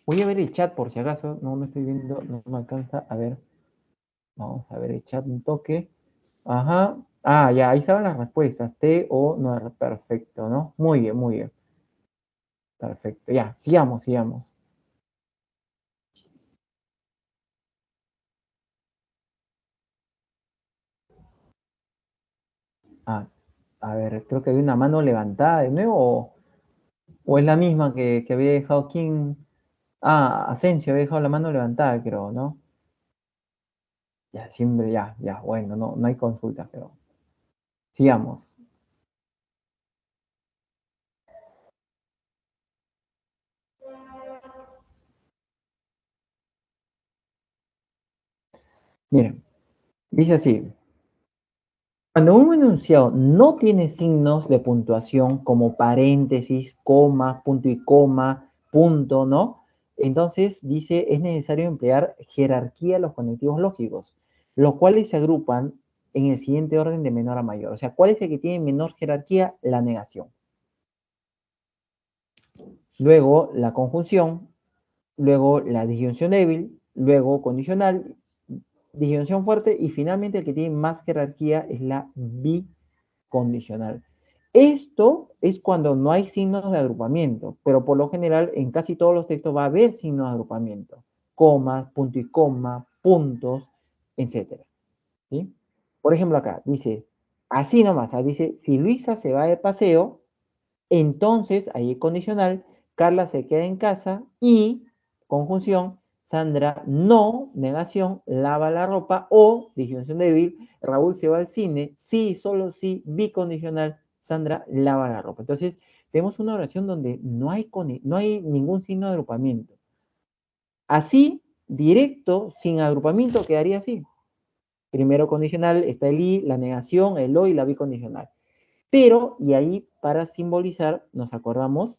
Voy a ver el chat por si acaso, no me estoy viendo, no me alcanza. A ver, vamos a ver el chat un toque. Ajá. Ah, ya, ahí estaban las respuestas. T o no R. Perfecto, ¿no? Muy bien, muy bien. Perfecto. Ya, sigamos, sigamos. Ah, a ver, creo que hay una mano levantada de nuevo o es la misma que había dejado King. Ah, Asensio había dejado la mano levantada, creo, ¿no? Ya, siempre, ya, ya, bueno, no, no hay consultas, pero sigamos. Miren, dice así. Cuando un enunciado no tiene signos de puntuación como paréntesis, coma, punto y coma, punto, ¿no? Entonces dice, es necesario emplear jerarquía a los conectivos lógicos, los cuales se agrupan en el siguiente orden de menor a mayor. O sea, ¿cuál es el que tiene menor jerarquía? La negación. Luego la conjunción, luego la disyunción débil, luego condicional, disyunción fuerte y finalmente el que tiene más jerarquía es la bicondicional. Esto es cuando no hay signos de agrupamiento, pero por lo general en casi todos los textos va a haber signos de agrupamiento, comas, punto y coma, puntos, etc. ¿Sí? Por ejemplo acá dice, así nomás, dice, si Luisa se va de paseo, entonces, ahí condicional, Carla se queda en casa y, conjunción, Sandra no, negación, lava la ropa o, disyunción débil, Raúl se va al cine, sí, solo sí, bicondicional, Sandra lava la ropa. Entonces, tenemos una oración donde no hay ningún signo de agrupamiento. Así, directo, sin agrupamiento, quedaría así. Primero condicional está el i, la negación, el o y la bicondicional. Pero, y ahí para simbolizar, nos acordamos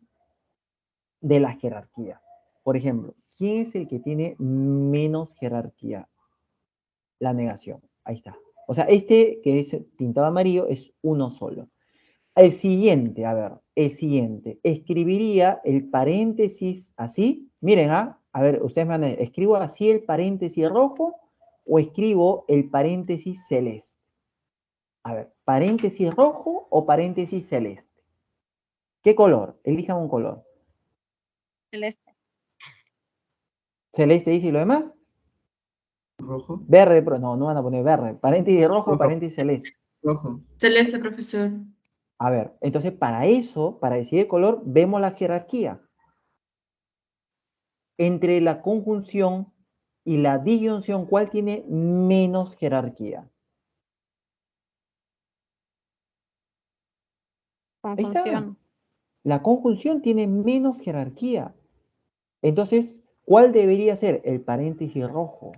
de la jerarquía. Por ejemplo, ¿quién es el que tiene menos jerarquía? La negación. Ahí está. O sea, este que es pintado amarillo es uno solo. El siguiente, a ver, el siguiente. Escribiría el paréntesis así. Miren, a ver, ustedes me van a decir, ¿escribo así el paréntesis rojo o escribo el paréntesis celeste? A ver, ¿paréntesis rojo o paréntesis celeste? ¿Qué color? Elijan un color. Celeste. Celeste dice y lo demás. ¿Rojo? Verde, pero no van a poner verde. Paréntesis rojo, Rojo. paréntesis celeste. Rojo. Celeste, profesor. A ver, entonces para eso, para decidir el color, vemos la jerarquía. Entre la conjunción y la disyunción, ¿cuál tiene menos jerarquía? Ahí está. Conjunción. La conjunción tiene menos jerarquía. Entonces, ¿cuál debería ser? El paréntesis rojo,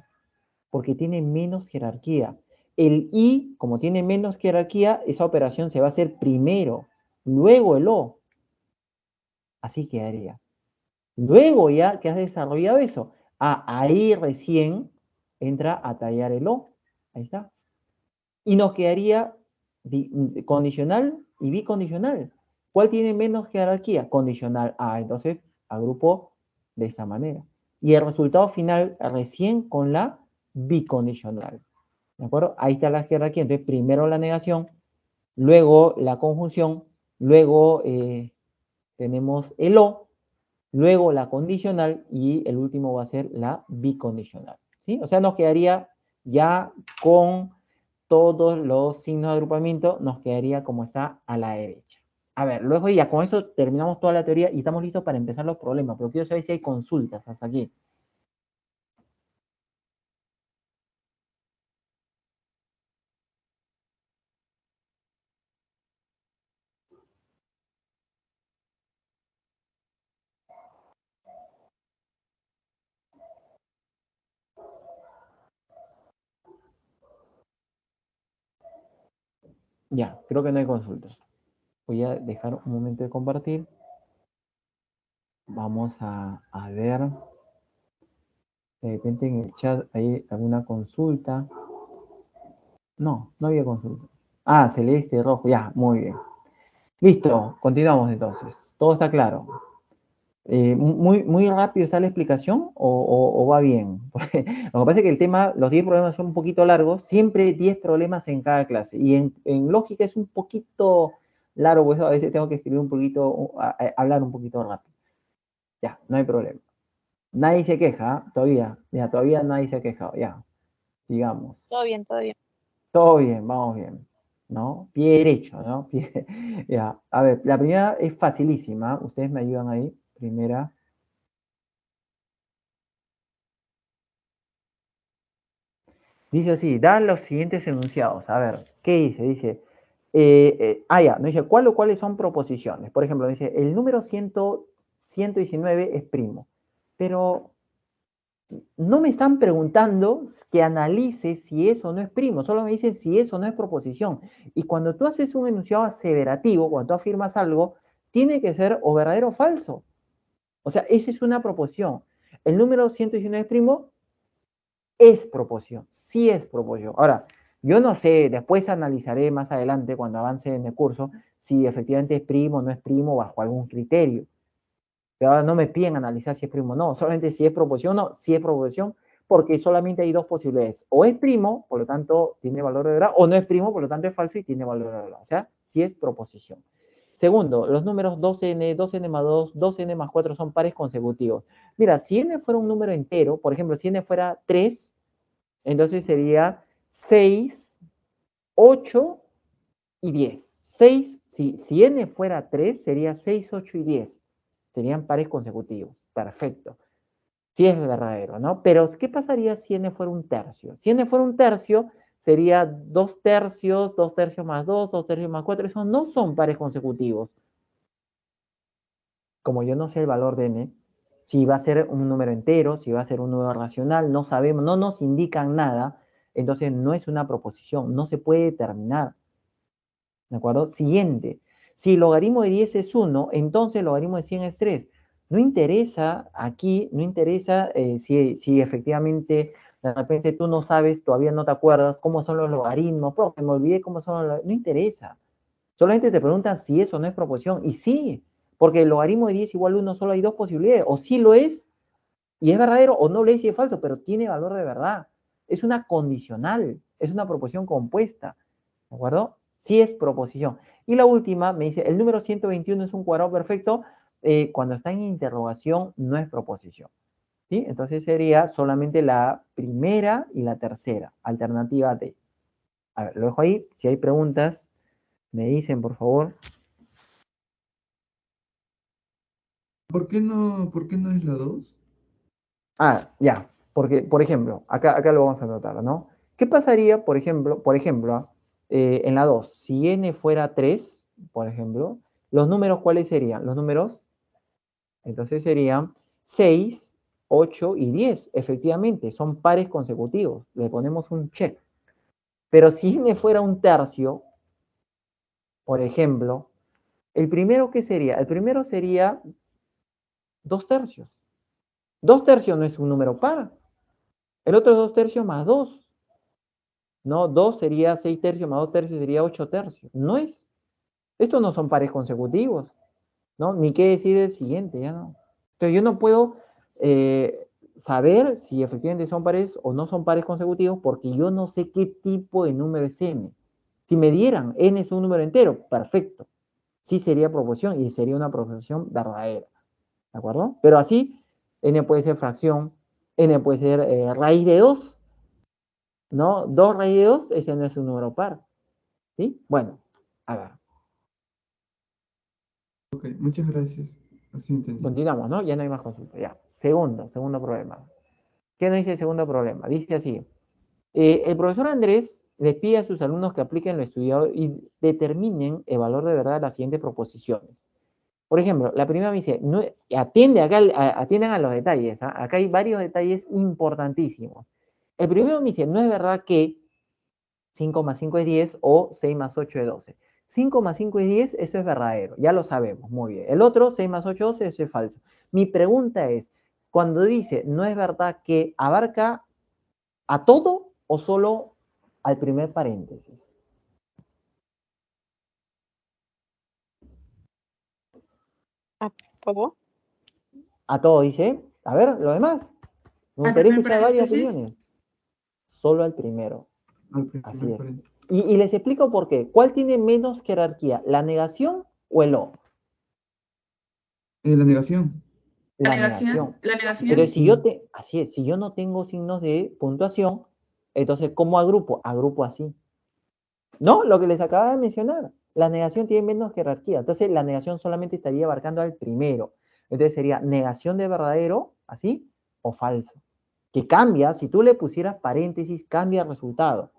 porque tiene menos jerarquía. El i, como tiene menos jerarquía, esa operación se va a hacer primero, luego el o. Así quedaría. Luego ya que has desarrollado eso, ahí recién entra a tallar el o. Ahí está. Y nos quedaría condicional y bicondicional. ¿Cuál tiene menos jerarquía? Condicional A. Entonces, agrupo de esa manera. Y el resultado final recién con la bicondicional. ¿De acuerdo? Ahí está la jerarquía. Entonces, primero la negación, luego la conjunción, luego tenemos el o, luego la condicional y el último va a ser la bicondicional. ¿Sí? O sea, nos quedaría ya con todos los signos de agrupamiento, nos quedaría como está a la derecha. A ver, luego ya con eso terminamos toda la teoría y estamos listos para empezar los problemas, pero quiero saber si hay consultas hasta aquí. Ya, creo que no hay consultas. Voy a dejar un momento de compartir. Vamos a ver. De repente en el chat hay alguna consulta. No, no había consulta. Ah, celeste, rojo, ya, muy bien. Listo, continuamos entonces. Todo está claro. ¿Muy rápido está la explicación o va bien? Porque lo que pasa es que el tema, los 10 problemas son un poquito largos, siempre 10 problemas en cada clase. Y en lógica es un poquito largo, pues a veces tengo que escribir un poquito, hablar un poquito rápido. Ya, no hay problema. Nadie se queja, todavía. Ya, todavía nadie se ha quejado, ya. Digamos. Todo bien, todo bien. Todo bien, vamos bien. ¿No? Pie derecho, ¿no? Ya. A ver, la primera es facilísima. Ustedes me ayudan ahí. Primera. Dice así, dan los siguientes enunciados. A ver, ¿qué dice? Dice, ya, no dice, ¿cuál o cuáles son proposiciones? Por ejemplo, dice, el número 119 es primo. Pero no me están preguntando que analice si eso no es primo, solo me dicen si eso no es proposición. Y cuando tú haces un enunciado aseverativo, cuando tú afirmas algo, tiene que ser o verdadero o falso. O sea, esa es una proposición. El número 119 es primo, es proposición, sí es proposición. Ahora, Yo no sé, después analizaré más adelante cuando avance en el curso si efectivamente es primo o no es primo bajo algún criterio. Pero ahora no me piden analizar si es primo o no, solamente si es proporción o no, si es proporción, porque solamente hay dos posibilidades. O es primo, por lo tanto tiene valor de verdad, o no es primo, por lo tanto es falso y tiene valor de verdad. O sea, si es proposición. Segundo, los números 2n, 2n más 2, 2n más 4 son pares consecutivos. Mira, si n fuera un número entero, por ejemplo, si n fuera 3, entonces sería 6, 8 y 10. 6, si n fuera 3, sería 6, 8 y 10. Serían pares consecutivos. Perfecto. Si es verdadero, ¿no? Pero, ¿qué pasaría si n fuera un tercio? Si n fuera un tercio, sería 2 tercios, 2 tercios más 2, 2 tercios más 4. Esos no son pares consecutivos. Como yo no sé el valor de n, si va a ser un número entero, si va a ser un número racional, no sabemos, no nos indican nada, entonces no es una proposición, no se puede determinar. ¿De acuerdo? Siguiente. Si el logaritmo de 10 es 1, entonces el logaritmo de 100 es 3. No interesa aquí, no interesa si efectivamente de repente tú no sabes, todavía no te acuerdas cómo son los logaritmos, profe, me olvidé cómo son los. No interesa. Solamente te preguntan si eso no es proporción. Y sí, porque el logaritmo de 10 igual a 1 solo hay dos posibilidades. O sí lo es y es verdadero, o no lo es y es falso, pero tiene valor de verdad. Es una condicional, es una proporción compuesta. ¿De acuerdo? Sí es proposición. Y la última me dice, el número 121 es un cuadrado perfecto. Cuando está en interrogación no es proposición. ¿Sí? Entonces sería solamente la primera y la tercera, alternativa D. A ver, lo dejo ahí. Si hay preguntas, me dicen, por favor. ¿Por qué no es la 2? Ah, ya. Porque, por ejemplo, acá lo vamos a anotar, ¿no? ¿Qué pasaría, por ejemplo, en la 2? Si n fuera 3, por ejemplo, ¿los números cuáles serían? Los números, entonces serían 6, 8 y 10. Efectivamente, son pares consecutivos. Le ponemos un check. Pero si n fuera un tercio, por ejemplo, ¿el primero qué sería? El primero sería 2 tercios. 2 tercios no es un número par. El otro es 2 tercios más 2. No, 2 sería 6 tercios más 2 tercios sería 8 tercios. No es. Estos no son pares consecutivos, ¿no? Ni qué decir el siguiente, ya no. Entonces yo no puedo saber si efectivamente son pares o no son pares consecutivos porque yo no sé qué tipo de número es n. Si me dieran n es un número entero, perfecto. Sí sería proporción y sería una proporción verdadera. ¿De acuerdo? Pero así, n puede ser fracción, n puede ser raíz de 2, ¿no? 2 raíz de 2, ese no es un número par. ¿Sí? Bueno, a ver, Ok, muchas gracias. Así entendí. continuamos, ¿no? Ya no hay más consulta. Ya. Segundo problema. ¿Qué nos dice el segundo problema? Dice así. El profesor Andrés le pide a sus alumnos que apliquen lo estudiado y determinen el valor de verdad de las siguientes proposiciones. Por ejemplo, la primera me dice, no, atiendan a los detalles. ¿Ah? Acá hay varios detalles importantísimos. El primero me dice, no es verdad que 5 más 5 es 10 o 6 más 8 es 12. 5 más 5 es 10, eso es verdadero, ya lo sabemos, muy bien. El otro, 6 más 8 es 12, eso es falso. Mi pregunta es, cuando dice, no es verdad que abarca a todo o solo al primer paréntesis. ¿Por favor? A todo dice, a ver, lo demás. Me Al gustaría primer escuchar varias paréntesis, opiniones. Solo al primero, Al así primer es. paréntesis. Y les explico por qué. ¿Cuál tiene menos jerarquía, la negación o el o? La negación. la La negación. negación, la Entonces, negación. así es, si yo no tengo signos de puntuación, entonces, ¿cómo agrupo? Agrupo así. ¿No? Lo que les acaba de mencionar. La negación tiene menos jerarquía. Entonces, la negación solamente estaría abarcando al primero. Entonces, sería negación de verdadero, así, o falso. Que cambia, si tú le pusieras paréntesis, cambia el resultado.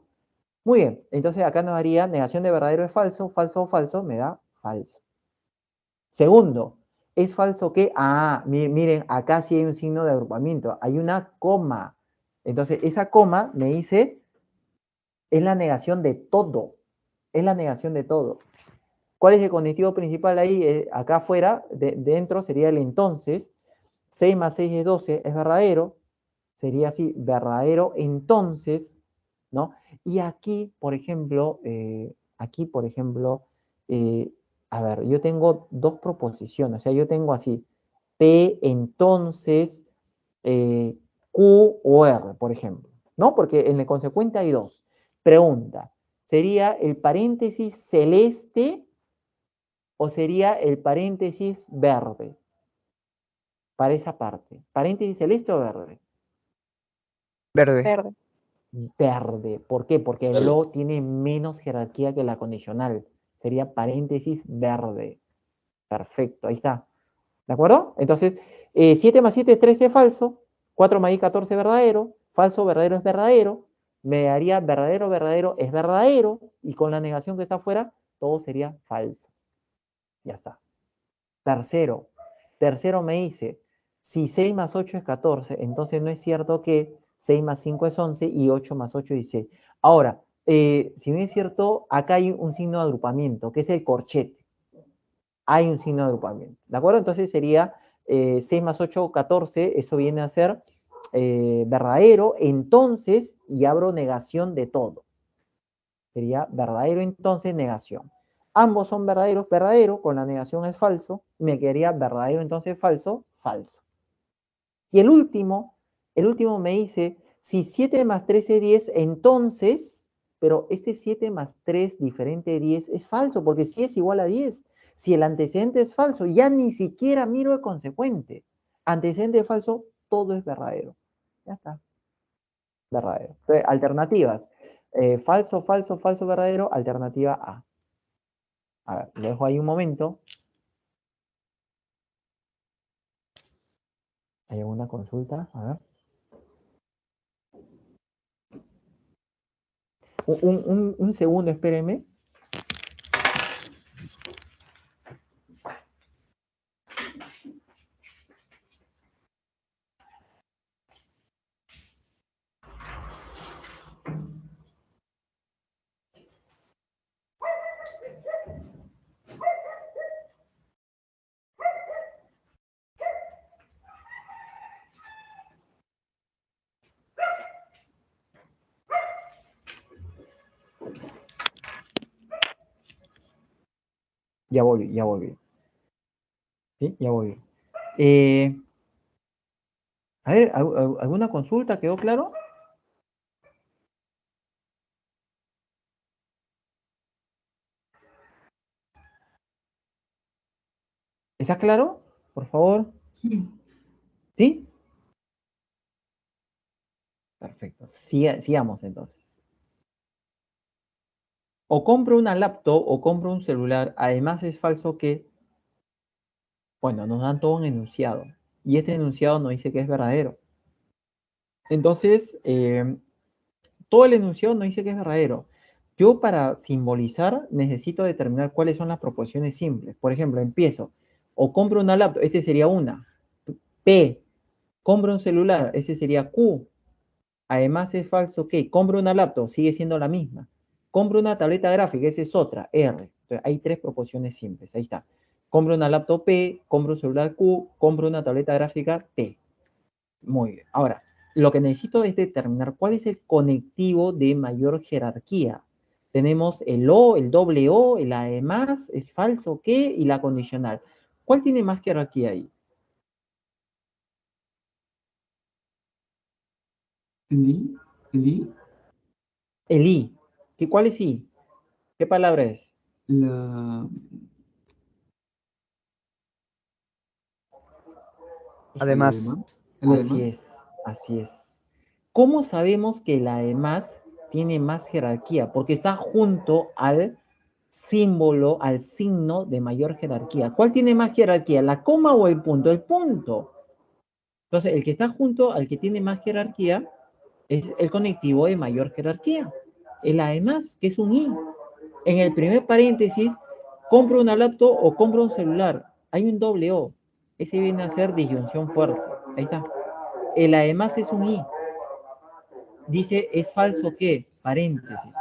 Muy bien, entonces acá nos haría negación de verdadero es falso, falso o falso, me da falso. Segundo, ¿es falso que? Ah, miren, acá sí hay un signo de agrupamiento, hay una coma. Entonces, esa coma me dice, es la negación de todo. Es la negación de todo. ¿Cuál es el conectivo principal ahí? Acá afuera, dentro sería el entonces. 6 más 6 es 12, es verdadero. Sería así, verdadero entonces. ¿no? Y aquí, por ejemplo, a ver, yo tengo dos proposiciones, o sea, yo tengo así, P entonces eh, Q o R, por ejemplo, ¿no? Porque en el consecuente hay dos. Pregunta, ¿sería el paréntesis celeste o sería el paréntesis verde? Para esa parte. ¿Paréntesis celeste o verde? Verde. Verde. Verde. ¿Por qué? Porque el lo tiene menos jerarquía que la condicional. Sería paréntesis verde. Perfecto, ahí está. ¿De acuerdo? Entonces, 7 más 7 es 13 falso, 4 más I 14 verdadero, falso, verdadero es verdadero, me daría verdadero, verdadero es verdadero, y con la negación que está afuera, todo sería falso. Ya está. Tercero me dice, si 6 más 8 es 14, entonces no es cierto que 6 más 5 es 11 y 8 más 8 es 16. Ahora, si no es cierto, acá hay un signo de agrupamiento, que es el corchete. Hay un signo de agrupamiento, ¿de acuerdo? Entonces sería 6 más 8, 14, eso viene a ser verdadero, entonces, y abro negación de todo. Sería verdadero, entonces, negación. Ambos son verdaderos, verdadero, con la negación es falso, me quedaría verdadero, entonces, falso, falso. Y el último me dice, si 7 más 3 es 10, entonces, pero este 7 más 3 diferente de 10 es falso, porque si es igual a 10, si el antecedente es falso, ya ni siquiera miro el consecuente. Antecedente falso, todo es verdadero. Ya está. Verdadero. Entonces, alternativas. Falso, falso, falso, verdadero, alternativa A. A ver, lo dejo ahí un momento. ¿Hay alguna consulta? A ver. Un segundo, espérenme. Ya volví, ya volví. ¿Sí? Ya volví. A ver, ¿alguna consulta? ¿Quedó claro? ¿Está claro? Por favor. Sí, ¿Sí? Perfecto. Sigamos entonces. O compro una laptop o compro un celular. Además es falso que, bueno, nos dan todo un enunciado. Y este enunciado nos dice que es verdadero. Entonces, todo el enunciado nos dice que es verdadero. Yo para simbolizar necesito determinar cuáles son las proposiciones simples. Por ejemplo, empiezo. O compro una laptop. Este sería una. P. Compro un celular. Ese sería Q. Además es falso que compro una laptop, sigue siendo la misma. Compro una tableta gráfica, esa es otra, R. Entonces, hay tres proposiciones simples, ahí está. Compro una laptop P, compro un celular Q, compro una tableta gráfica T. Muy bien. Ahora, lo que necesito es determinar cuál es el conectivo de mayor jerarquía. Tenemos el O, el doble O, el además, es falso que y la condicional. ¿Cuál tiene más jerarquía ahí? el I, el I, El I. ¿Cuál es I? ¿Qué palabra es? la, el Además, además, el Así además, es, así es. ¿Cómo sabemos que la además tiene más jerarquía? Porque está junto al símbolo, al signo de mayor jerarquía. ¿Cuál tiene más jerarquía, la coma o el punto? El punto. Entonces, el que está junto al que tiene más jerarquía es el conectivo de mayor jerarquía. El además, que es un i. En el primer paréntesis, compro una laptop o compro un celular. Hay un doble O. Ese viene a ser disyunción fuerte. Ahí está. El además es un i. Dice, es falso que, paréntesis.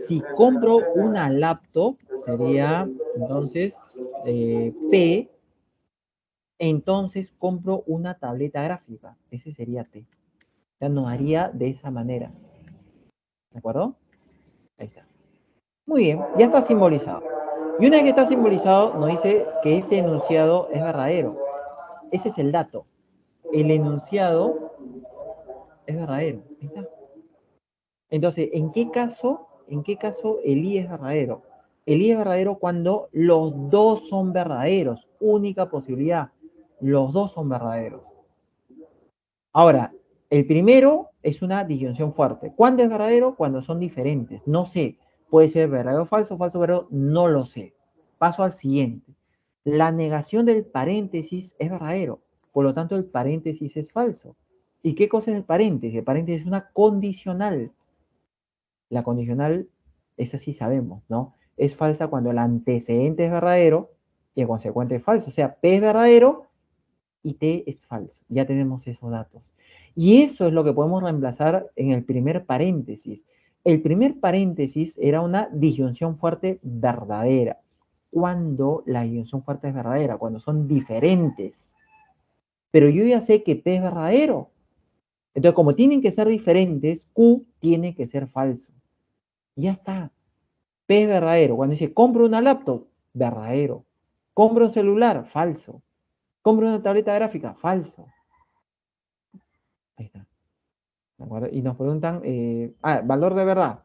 Si compro una laptop, sería entonces P, entonces compro una tableta gráfica. Ese sería T. O sea, nos haría de esa manera. ¿De acuerdo? Ahí está. Muy bien, ya está simbolizado. Y una vez que está simbolizado, nos dice que ese enunciado es verdadero. Ese es el dato. El enunciado es verdadero. Ahí está. Entonces, en qué caso el I es verdadero? El I es verdadero cuando los dos son verdaderos. Única posibilidad. Los dos son verdaderos. Ahora, el primero es una disyunción fuerte. ¿Cuándo es verdadero? Cuando son diferentes. No sé. Puede ser verdadero o falso, verdadero, no lo sé. Paso al siguiente. La negación del paréntesis es verdadero. Por lo tanto, el paréntesis es falso. ¿Y qué cosa es el paréntesis? El paréntesis es una condicional. La condicional, esa sí sabemos, ¿no? Es falsa cuando el antecedente es verdadero y el consecuente es falso. O sea, P es verdadero y T es falso. Ya tenemos esos datos. Y eso es lo que podemos reemplazar en el primer paréntesis. El primer paréntesis era una disyunción fuerte verdadera. Cuando la disyunción fuerte es verdadera, cuando son diferentes. Pero yo ya sé que P es verdadero. Entonces, como tienen que ser diferentes, Q tiene que ser falso. Ya está. P es verdadero. Cuando dice compro una laptop, verdadero. Compro un celular, falso. Compro una tableta gráfica, falso. Ahí está. ¿De acuerdo? Y nos preguntan, valor de verdad.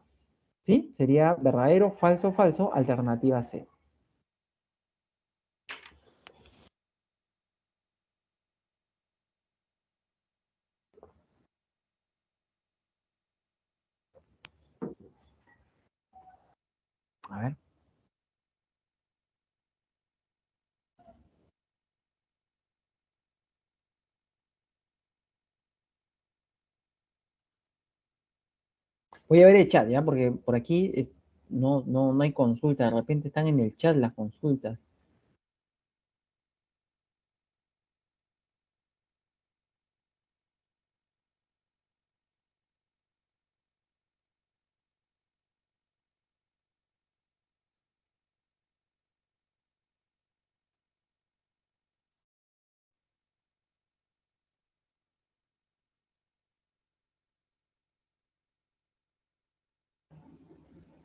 ¿Sí? Sería verdadero, falso, falso, alternativa C. A ver. Voy a ver el chat, ¿ya? Porque por aquí no hay consulta. De repente están en el chat las consultas.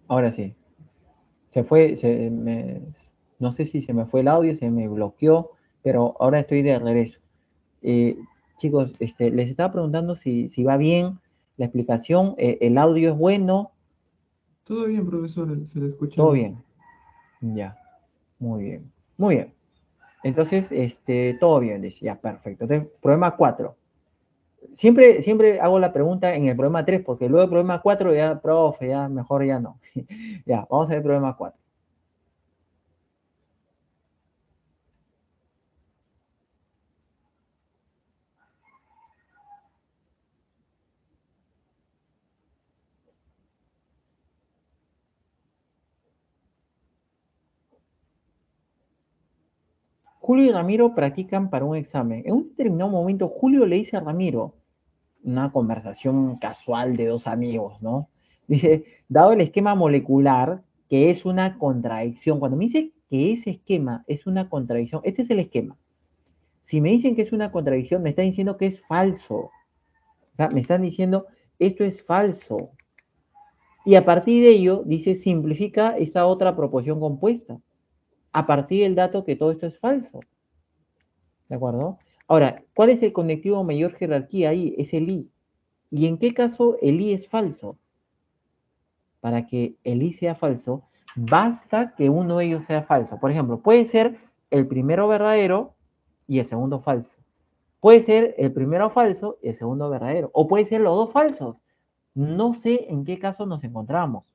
Ahora sí. Se fue, no sé si se me fue el audio, se me bloqueó, pero ahora estoy de regreso. Eh, chicos, les estaba preguntando si va bien la explicación, el audio es bueno, Todo bien, profesor, se le escucha todo bien. bien. Ya, muy bien. Muy bien. Entonces, todo bien, dice, ya, perfecto. Entonces, problema 4. Siempre hago la pregunta en el problema 3, porque luego el problema 4 ya, profe, ya, mejor ya no. Ya, vamos a ver el problema 4. Julio y Ramiro practican para un examen. En un determinado momento, Julio le dice a Ramiro, una conversación casual de dos amigos, ¿no? Dice, dado el esquema molecular, que es una contradicción, cuando me dice que ese esquema es una contradicción, este es el esquema. Si me dicen que es una contradicción, me están diciendo que es falso. O sea, me están diciendo, esto es falso. Y a partir de ello, dice, simplifica esa otra proporción compuesta. A partir del dato que todo esto es falso. ¿De acuerdo? Ahora, ¿cuál es el conectivo mayor jerarquía ahí? Es el I. ¿Y en qué caso el I es falso? Para que el I sea falso, basta que uno de ellos sea falso. Por ejemplo, puede ser el primero verdadero y el segundo falso. Puede ser el primero falso y el segundo verdadero. O puede ser los dos falsos. No sé en qué caso nos encontramos.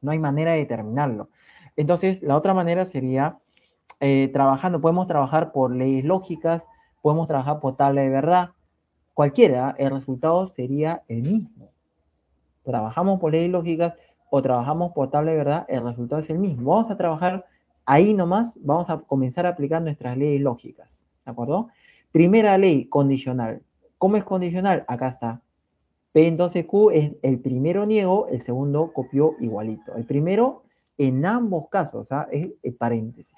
No hay manera de determinarlo. Entonces, la otra manera sería trabajando. Podemos trabajar por leyes lógicas, podemos trabajar por tabla de verdad. Cualquiera, el resultado sería el mismo. Trabajamos por leyes lógicas o trabajamos por tabla de verdad, el resultado es el mismo. Vamos a trabajar ahí nomás, vamos a comenzar a aplicar nuestras leyes lógicas. ¿De acuerdo? Primera ley, condicional. ¿Cómo es condicional? Acá está. P entonces Q es el primero niego, el segundo copió igualito. El primero en ambos casos, ¿ah? Es el paréntesis.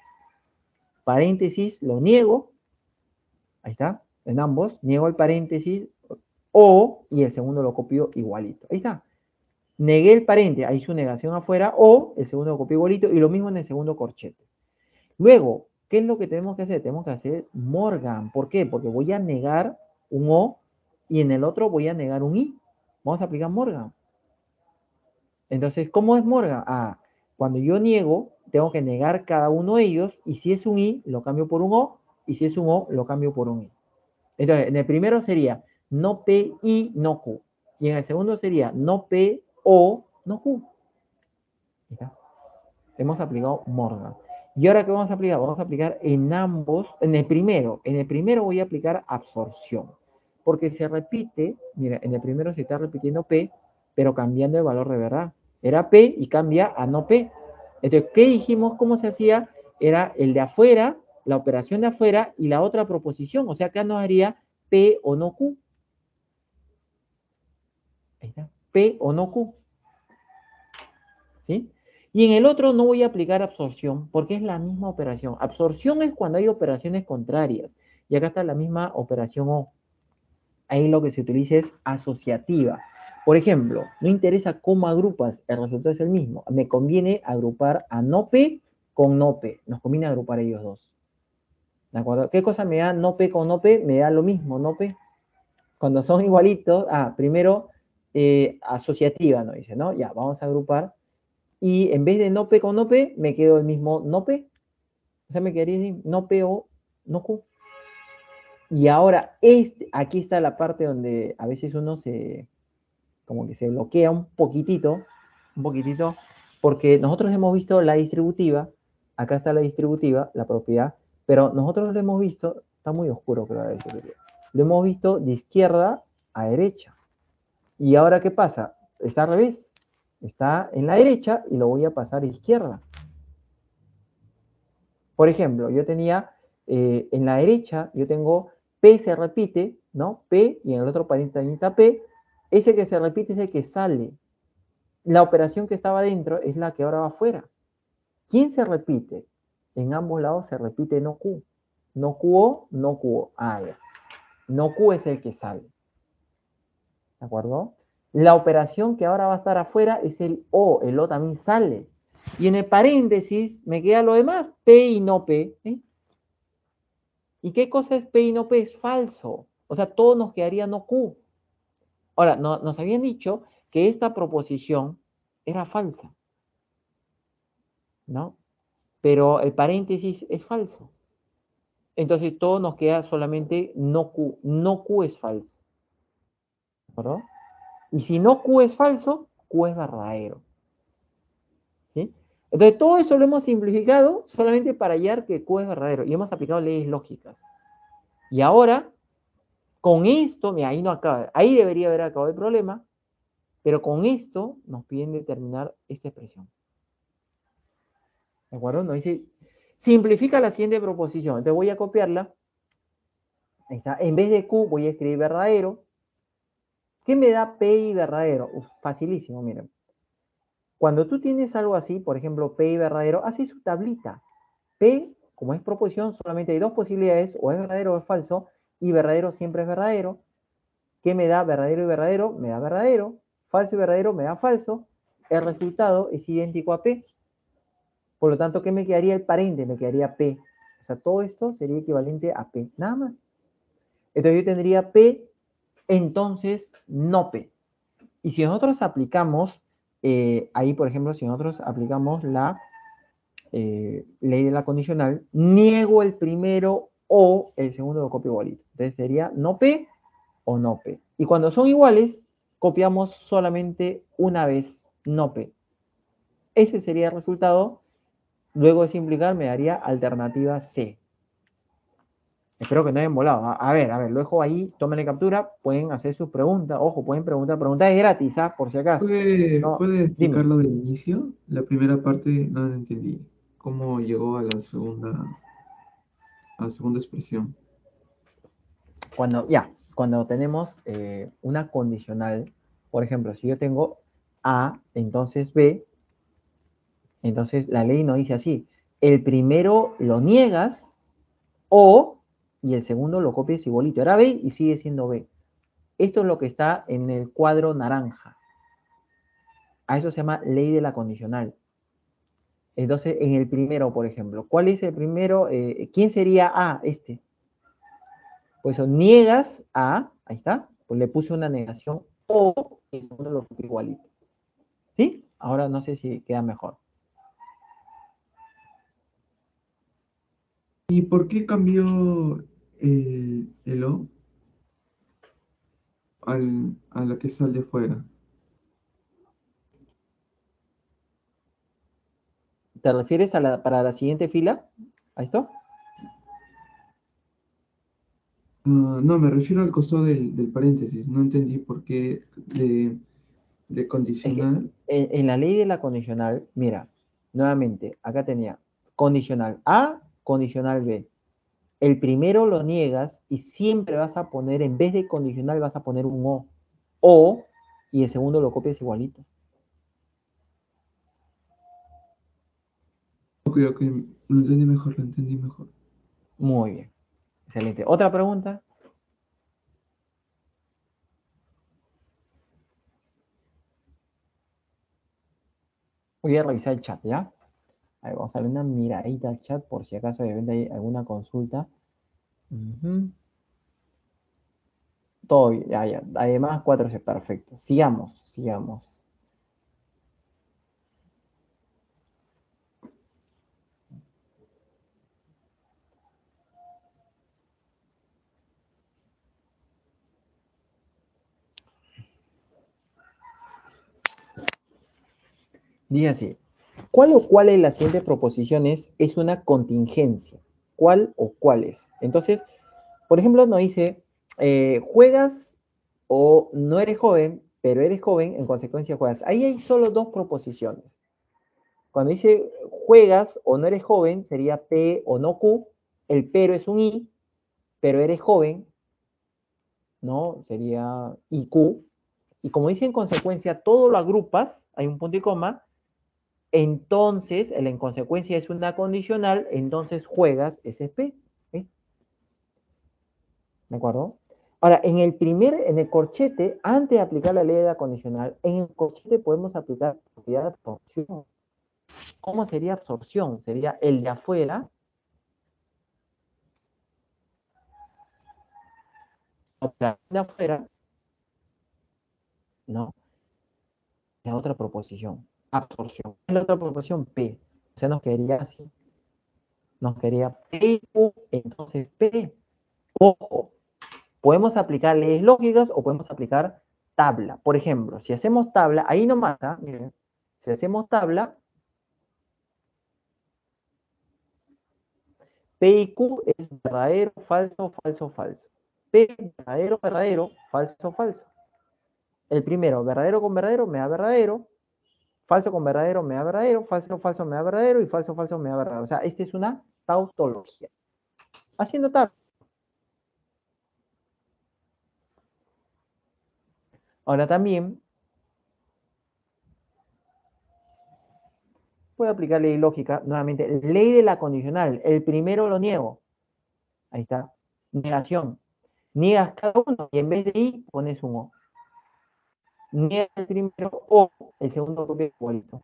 Paréntesis lo niego, ahí está, en ambos, niego el paréntesis o y el segundo lo copio igualito. Ahí está. Negué el parente, ahí su negación afuera, o el segundo lo copié igualito, y lo mismo en el segundo corchete. Luego, ¿qué es lo que tenemos que hacer? Tenemos que hacer Morgan. ¿Por qué? Porque voy a negar un O y en el otro voy a negar un I. Vamos a aplicar Morgan. Entonces, ¿cómo es Morgan? Ah, cuando yo niego, tengo que negar cada uno de ellos, y si es un I, lo cambio por un O, y si es un O, lo cambio por un I. Entonces, en el primero sería no P, I, no Q. Y en el segundo sería no P, O, no Q. ¿Está? Hemos aplicado Morgan. ¿Y ahora qué vamos a aplicar? Vamos a aplicar en ambos, en el primero voy a aplicar absorción. Porque se repite, mira, en el primero se está repitiendo P, pero cambiando el valor de verdad. Era P y cambia a no P. Entonces, ¿qué dijimos? ¿Cómo se hacía? Era el de afuera, la operación de afuera y la otra proposición. O sea, acá nos haría P o no Q. Ahí está. P o no Q. ¿Sí? Y en el otro no voy a aplicar absorción porque es la misma operación. Absorción es cuando hay operaciones contrarias. Y acá está la misma operación O. Ahí lo que se utiliza es asociativa. Por ejemplo, no interesa cómo agrupas, el resultado es el mismo. Me conviene agrupar a no P con no P. Nos conviene agrupar ellos dos. ¿De acuerdo? ¿Qué cosa me da no P con no P? Me da lo mismo, no P. Cuando son igualitos, primero asociativa, ¿no? Dice, ¿no? Ya, vamos a agrupar. Y en vez de no P con no P, me quedo el mismo no P. O sea, me quedaría así, no P o no Q. Y ahora, aquí está la parte donde a veces uno como que se bloquea un poquitito, porque nosotros hemos visto la distributiva, acá está la distributiva, la propiedad, pero nosotros lo hemos visto, está muy oscuro, creo, lo hemos visto de izquierda a derecha. Y ahora, ¿qué pasa? Está al revés. Está en la derecha y lo voy a pasar a izquierda. Por ejemplo, yo tenía en la derecha, yo tengo P se repite, ¿no? P y en el otro paréntesis está P. Ese que se repite es el que sale. La operación que estaba dentro es la que ahora va afuera. ¿Quién se repite? En ambos lados se repite no Q. No QO, no QO. Ya. No Q es el que sale. ¿De acuerdo? La operación que ahora va a estar afuera es el O. El O también sale. Y en el paréntesis me queda lo demás, P y no P. ¿Y qué cosa es P y no P? Es falso. O sea, todo nos quedaría no Q. Ahora, nos habían dicho que esta proposición era falsa, ¿no? Pero el paréntesis es falso. Entonces todo nos queda solamente no Q. No Q es falso. ¿De acuerdo? Y si no Q es falso, Q es verdadero. ¿Sí? Entonces todo eso lo hemos simplificado solamente para hallar que Q es verdadero. Y hemos aplicado leyes lógicas. Y ahora, con esto, mira, ahí no acaba. Ahí debería haber acabado el problema. Pero con esto nos piden determinar esta expresión. ¿De acuerdo? Nos dice, simplifica la siguiente proposición. Entonces voy a copiarla. Ahí está. En vez de Q voy a escribir verdadero. ¿Qué me da P y verdadero? Facilísimo, miren. Cuando tú tienes algo así, por ejemplo, P y verdadero, haces su tablita. P, como es proposición, solamente hay dos posibilidades, o es verdadero o es falso, y verdadero siempre es verdadero. ¿Qué me da verdadero y verdadero? Me da verdadero. Falso y verdadero me da falso. El resultado es idéntico a P. Por lo tanto, ¿qué me quedaría el paréntesis? Me quedaría P. O sea, todo esto sería equivalente a P. Nada más. Entonces yo tendría P, entonces no P. Y si nosotros aplicamos, ahí por ejemplo, si nosotros aplicamos la ley de la condicional, niego el primero o el segundo lo copio igualito. Entonces sería no P o no P. Y cuando son iguales, copiamos solamente una vez no P. Ese sería el resultado. Luego de simplificar me daría alternativa C. Espero que no hayan volado. A ver, lo dejo ahí, tomen captura, pueden hacer sus preguntas. Ojo, pueden preguntar, preguntas es gratis, por si acaso. No, ¿Puede dime. explicarlo del inicio? La primera parte no la entendí. ¿Cómo llegó a la segunda expresión? Cuando tenemos una condicional, por ejemplo, si yo tengo A, entonces B, entonces la ley nos dice así, el primero lo niegas y el segundo lo copias igualito. Era B y sigue siendo B. Esto es lo que está en el cuadro naranja. A eso se llama ley de la condicional. Entonces, en el primero, por ejemplo, ¿cuál es el primero? ¿Quién sería A? Este. Pues eso, niegas a, ahí está, pues le puse una negación, o el segundo lo puse igualito. ¿Sí? Ahora no sé si queda mejor. ¿Y por qué cambió el O a la que sale fuera? ¿Te refieres a para la siguiente fila? ¿A esto? No, me refiero al costado del paréntesis. No entendí por qué de Es que condicional. en la ley de la condicional, mira, nuevamente, acá tenía condicional A, condicional B. El primero lo niegas y siempre vas a poner, en vez de condicional, vas a poner un O. O, y el segundo lo copias igualito. Ok, ok, lo entendí mejor, lo entendí mejor. Muy bien. Excelente. ¿Otra pregunta? Voy a revisar el chat, ¿ya? Ahí vamos a darle una miradita al chat por si acaso de repente hay alguna consulta. Ujú. Todo bien, ya, ya. Además, 4C, perfecto. Sigamos, sigamos. Dice así, ¿cuál o cuál de las siguientes proposiciones es una contingencia? ¿Cuál o cuál es? Entonces, por ejemplo, nos dice, juegas o no eres joven, pero eres joven, en consecuencia juegas. Ahí hay solo dos proposiciones. Cuando dice juegas o no eres joven, sería P o no Q. El pero es un I, pero eres joven, ¿no? Sería IQ. Y como dice en consecuencia, todo lo agrupas, hay un punto y coma, entonces, el en consecuencia es una condicional, entonces juegas SP. ¿Sí? ¿De acuerdo? Ahora, en el corchete, antes de aplicar la ley de la condicional, en el corchete podemos aplicar la propiedad de absorción. ¿Cómo sería absorción? Sería el de afuera, otra de afuera, ¿no? La otra proposición, absorción. La otra proposición, P. O sea, nos quedaría así. Nos quedaría P, Q, entonces P. Ojo, podemos aplicar leyes lógicas o podemos aplicar tabla. Por ejemplo, si hacemos tabla, ahí nomás, ¿ah? Miren, si hacemos tabla, P y Q es verdadero, falso, falso, falso. P, verdadero, verdadero, falso, falso. El primero, verdadero con verdadero, me da verdadero. Falso con verdadero, me da verdadero. Falso, falso, me da verdadero. Y falso, falso, me da verdadero. O sea, esta es una tautología. Haciendo tabla. Ahora también puedo aplicar ley lógica. Nuevamente, ley de la condicional. El primero lo niego. Ahí está. Negación. Niegas cada uno y en vez de I pones un O. Niegas el primero o el segundo copia igualito.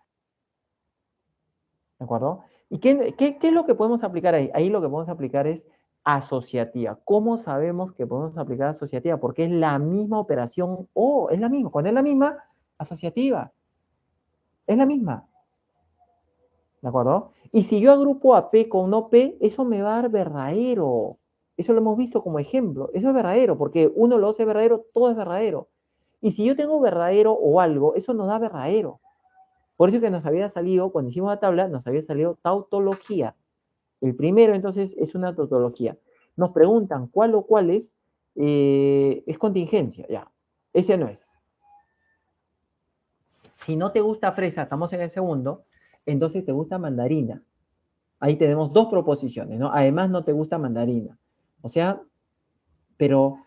¿De acuerdo? ¿Y qué es lo que podemos aplicar ahí? Ahí lo que podemos aplicar es asociativa. ¿Cómo sabemos que podemos aplicar asociativa? Porque es la misma operación o, es la misma. Cuando es la misma, asociativa. Es la misma. ¿De acuerdo? Y si yo agrupo a P con no P, eso me va a dar verdadero. Eso lo hemos visto como ejemplo. Eso es verdadero, porque uno lo hace verdadero, todo es verdadero. Y si yo tengo verdadero o algo, eso nos da verdadero. Por eso que nos había salido, cuando hicimos la tabla, nos había salido tautología. El primero, entonces, es una tautología. Nos preguntan cuál o cuál es contingencia, ya. Ese no es. Si no te gusta fresa, estamos en el segundo, entonces te gusta mandarina. Ahí tenemos dos proposiciones, ¿no? Además, no te gusta mandarina. O sea, pero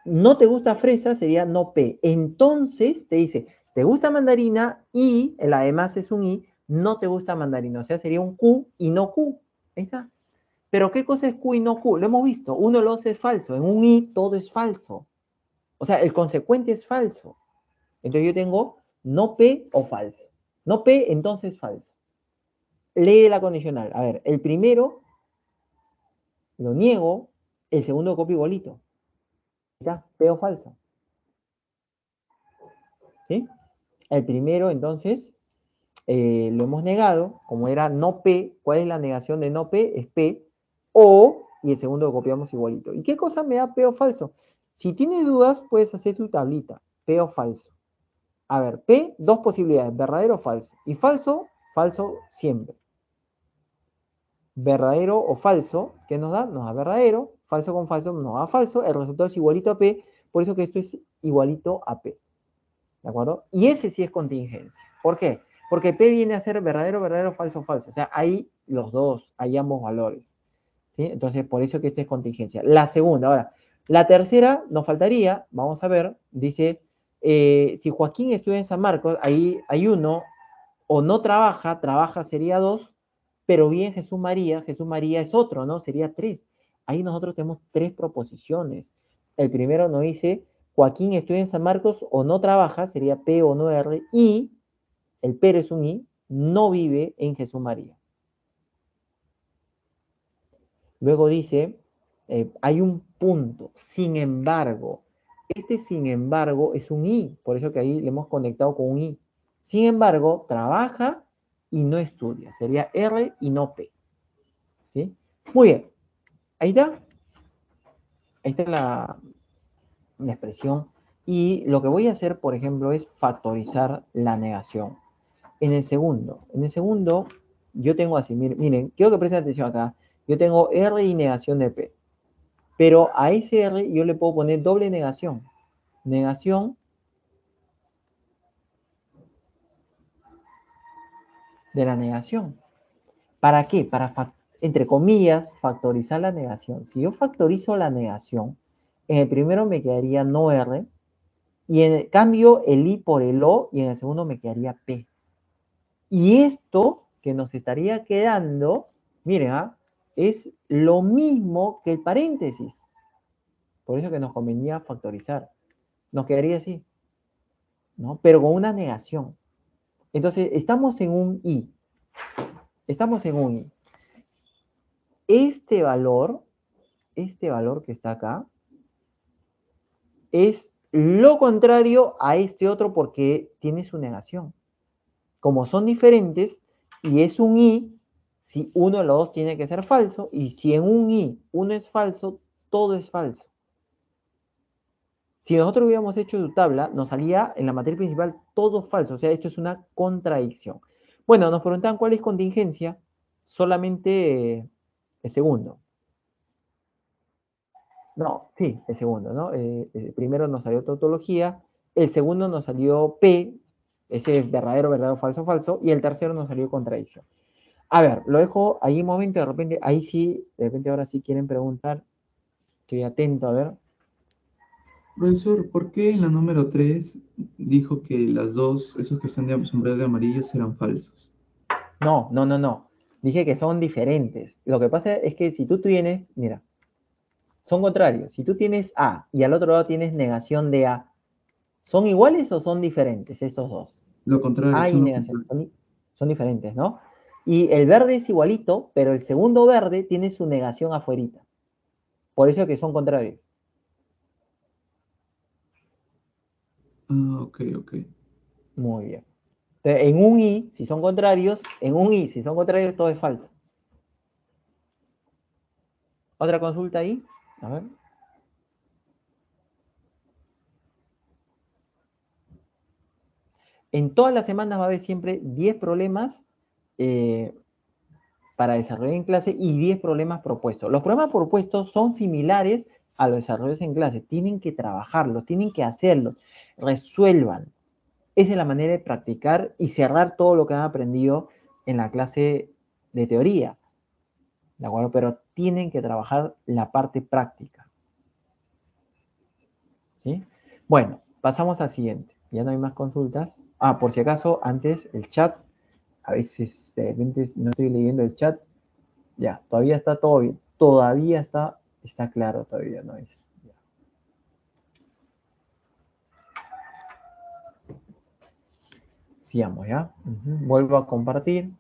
no te gusta fresa sería no P. Entonces te dice, te gusta mandarina y el además es un I, no te gusta mandarina. O sea, sería un Q y no Q. Ahí está. Pero ¿qué cosa es Q y no Q? Lo hemos visto. Uno lo hace falso. En un I todo es falso. O sea, el consecuente es falso. Entonces yo tengo no P o falso. No P, entonces falso. Lee la condicional. A ver, el primero lo niego, el segundo copio igualito. ¿Está? P o falso. ¿Sí? El primero, entonces, lo hemos negado, como era no P. ¿Cuál es la negación de no P? Es P, o, y el segundo lo copiamos igualito. ¿Y qué cosa me da P o falso? Si tienes dudas, puedes hacer tu tablita, P o falso. A ver, P, dos posibilidades, verdadero o falso. Y falso, falso siempre. Verdadero o falso, ¿qué nos da? Nos da verdadero, falso con falso nos da falso, el resultado es igualito a P, por eso que esto es igualito a P. ¿De acuerdo? Y ese sí es contingencia. ¿Por qué? Porque P viene a ser verdadero, verdadero, falso, falso. O sea, hay los dos, hay ambos valores. ¿Sí? Entonces, por eso que esta es contingencia. La segunda, ahora, la tercera nos faltaría, vamos a ver, dice, si Joaquín estudia en San Marcos, ahí hay uno, o no trabaja, trabaja sería dos, pero bien Jesús María es otro, ¿no? Sería tres. Ahí nosotros tenemos tres proposiciones. El primero nos dice, Joaquín estudia en San Marcos o no trabaja, sería P o no R, y el pero es un I, no vive en Jesús María. Luego dice, hay un punto, sin embargo. Este sin embargo es un I, por eso que ahí le hemos conectado con un I. Sin embargo, trabaja y no estudia. Sería R y no P. ¿Sí? Muy bien. Ahí está. Ahí está la expresión. Y lo que voy a hacer, por ejemplo, es factorizar la negación. En el segundo, yo tengo así, miren, quiero que presten atención acá. Yo tengo R y negación de P. Pero a ese R yo le puedo poner doble negación. Negación de la negación. ¿Para qué? Para, entre comillas, factorizar la negación. Si yo factorizo la negación, en el primero me quedaría no R, y en el cambio el I por el O, y en el segundo me quedaría P. Y esto que nos estaría quedando, miren, es lo mismo que el paréntesis. Por eso que nos convenía factorizar. Nos quedaría así, ¿no? Pero con una negación. Entonces, estamos en un I. Estamos en un I. Este valor que está acá, es lo contrario a este otro porque tiene su negación. Como son diferentes y es un I, si uno de los dos tiene que ser falso, y si en un I uno es falso, todo es falso. Si nosotros hubiéramos hecho su tabla, nos salía en la matriz principal todo falso. O sea, esto es una contradicción. Bueno, nos preguntaban cuál es contingencia. Solamente el segundo. No, sí, el segundo, ¿no? El primero nos salió tautología, el segundo nos salió P, ese es verdadero, verdadero, falso, falso, y el tercero nos salió contradicción. A ver, lo dejo ahí un momento, de repente, ahí sí, de repente ahora sí quieren preguntar, estoy atento, a ver. Profesor, ¿por qué en la número 3 dijo que las dos, esos que están de sombreros de amarillos, eran falsos? No, no, no, no. Dije que son diferentes. Lo que pasa es que si tú tienes, mira, son contrarios. Si tú tienes A y al otro lado tienes negación de A, ¿son iguales o son diferentes esos dos? Lo contrario, A y son lo negación. contrario. Son diferentes, ¿no? Y el verde es igualito, pero el segundo verde tiene su negación afuerita. Por eso que son contrarios. Ah, ok, ok. Muy bien. Entonces, en un I, si son contrarios, en un I, si son contrarios, todo es falso. ¿Otra consulta ahí? A ver. En todas las semanas va a haber siempre 10 problemas para desarrollar en clase y 10 problemas propuestos. Los problemas propuestos son similares a los desarrollos en clase. Tienen que trabajarlos, tienen que hacerlos, resuelvan. Esa es la manera de practicar y cerrar todo lo que han aprendido en la clase de teoría. ¿De acuerdo? Pero tienen que trabajar la parte práctica. ¿Sí? Bueno, pasamos al siguiente. Ya no hay más consultas. Ah, por si acaso, antes el chat. A veces de repente no estoy leyendo el chat. Ya, todavía está todo bien. Todavía está claro, todavía no es. Sigamos, ¿ya? Vuelvo a compartir.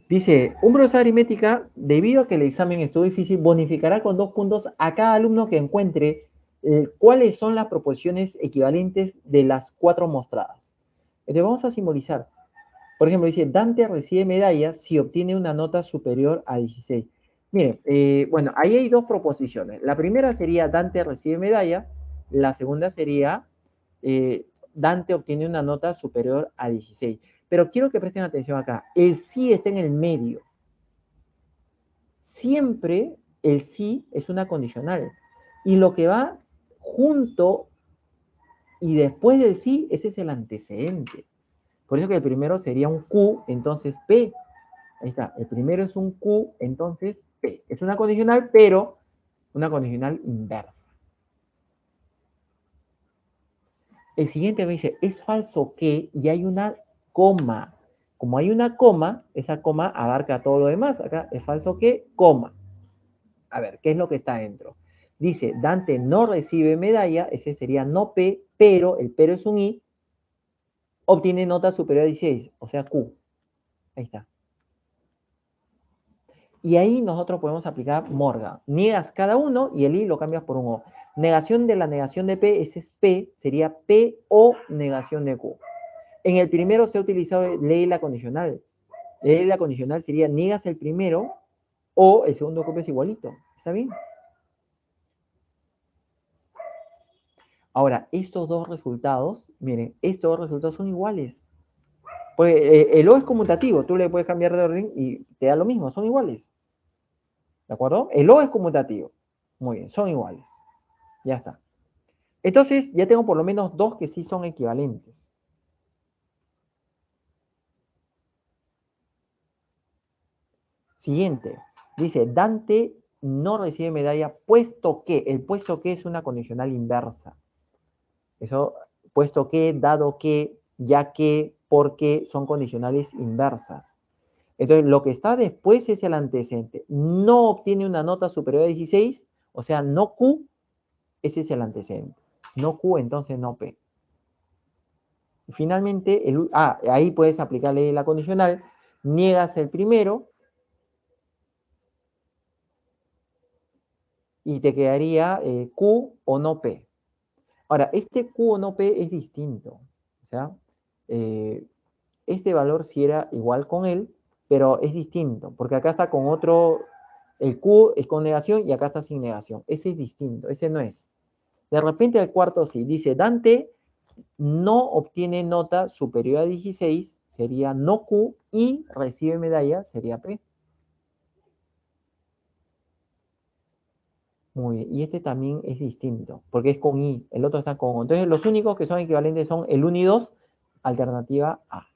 Dice, un profesor de aritmética, debido a que el examen estuvo difícil, bonificará con 2 puntos a cada alumno que encuentre cuáles son las proporciones equivalentes de las 4 mostradas. Entonces vamos a simbolizar. Por ejemplo, dice, Dante recibe medalla si obtiene una nota superior a 16. Miren, bueno, ahí hay 2 proposiciones. La primera sería Dante recibe medalla. La segunda sería Dante obtiene una nota superior a 16. Pero quiero que presten atención acá. El sí está en el medio. Siempre el sí es una condicional. Y lo que va junto y después del sí, ese es el antecedente. Por eso que el primero sería un Q, entonces P. Ahí está. El primero es un Q, entonces P. Es una condicional, pero una condicional inversa. El siguiente me dice, es falso que, y hay una coma. Como hay una coma, esa coma abarca todo lo demás. Acá es falso que, coma. A ver, ¿qué es lo que está dentro? Dice, Dante no recibe medalla, ese sería no P, pero, el pero es un I, obtiene nota superior a 16, o sea, Q. Ahí está. Y ahí nosotros podemos aplicar Morgan. Niegas cada uno y el I lo cambias por un O. Negación de la negación de P, ese es P, sería P o negación de Q. En el primero se ha utilizado ley la condicional. Ley la condicional sería niegas el primero o el segundo copia es igualito. ¿Está bien? Ahora, estos dos resultados, miren, estos dos resultados son iguales. Pues el O es conmutativo, tú le puedes cambiar de orden y te da lo mismo, son iguales. ¿De acuerdo? El O es conmutativo. Muy bien, son iguales. Ya está. Entonces, ya tengo por lo menos 2 que sí son equivalentes. Siguiente. Dice, Dante no recibe medalla puesto que, el puesto que es una condicional inversa. Eso, puesto que, dado que, ya que, porque son condicionales inversas. Entonces, lo que está después es el antecedente. No obtiene una nota superior a 16, o sea, no Q, ese es el antecedente. No Q, entonces no P. Y finalmente, ahí puedes aplicarle la condicional, niegas el primero y te quedaría Q o no P. Ahora, este Q o no P es distinto. O sea, este valor sí era igual con él, pero es distinto, porque acá está con otro, el Q es con negación y acá está sin negación. Ese es distinto, ese no es. De repente el cuarto sí, dice Dante no obtiene nota superior a 16, sería no Q, y recibe medalla, sería P. Muy bien, y este también es distinto, porque es con I, el otro está con O. Entonces los únicos que son equivalentes son el 1 y 2, alternativa A.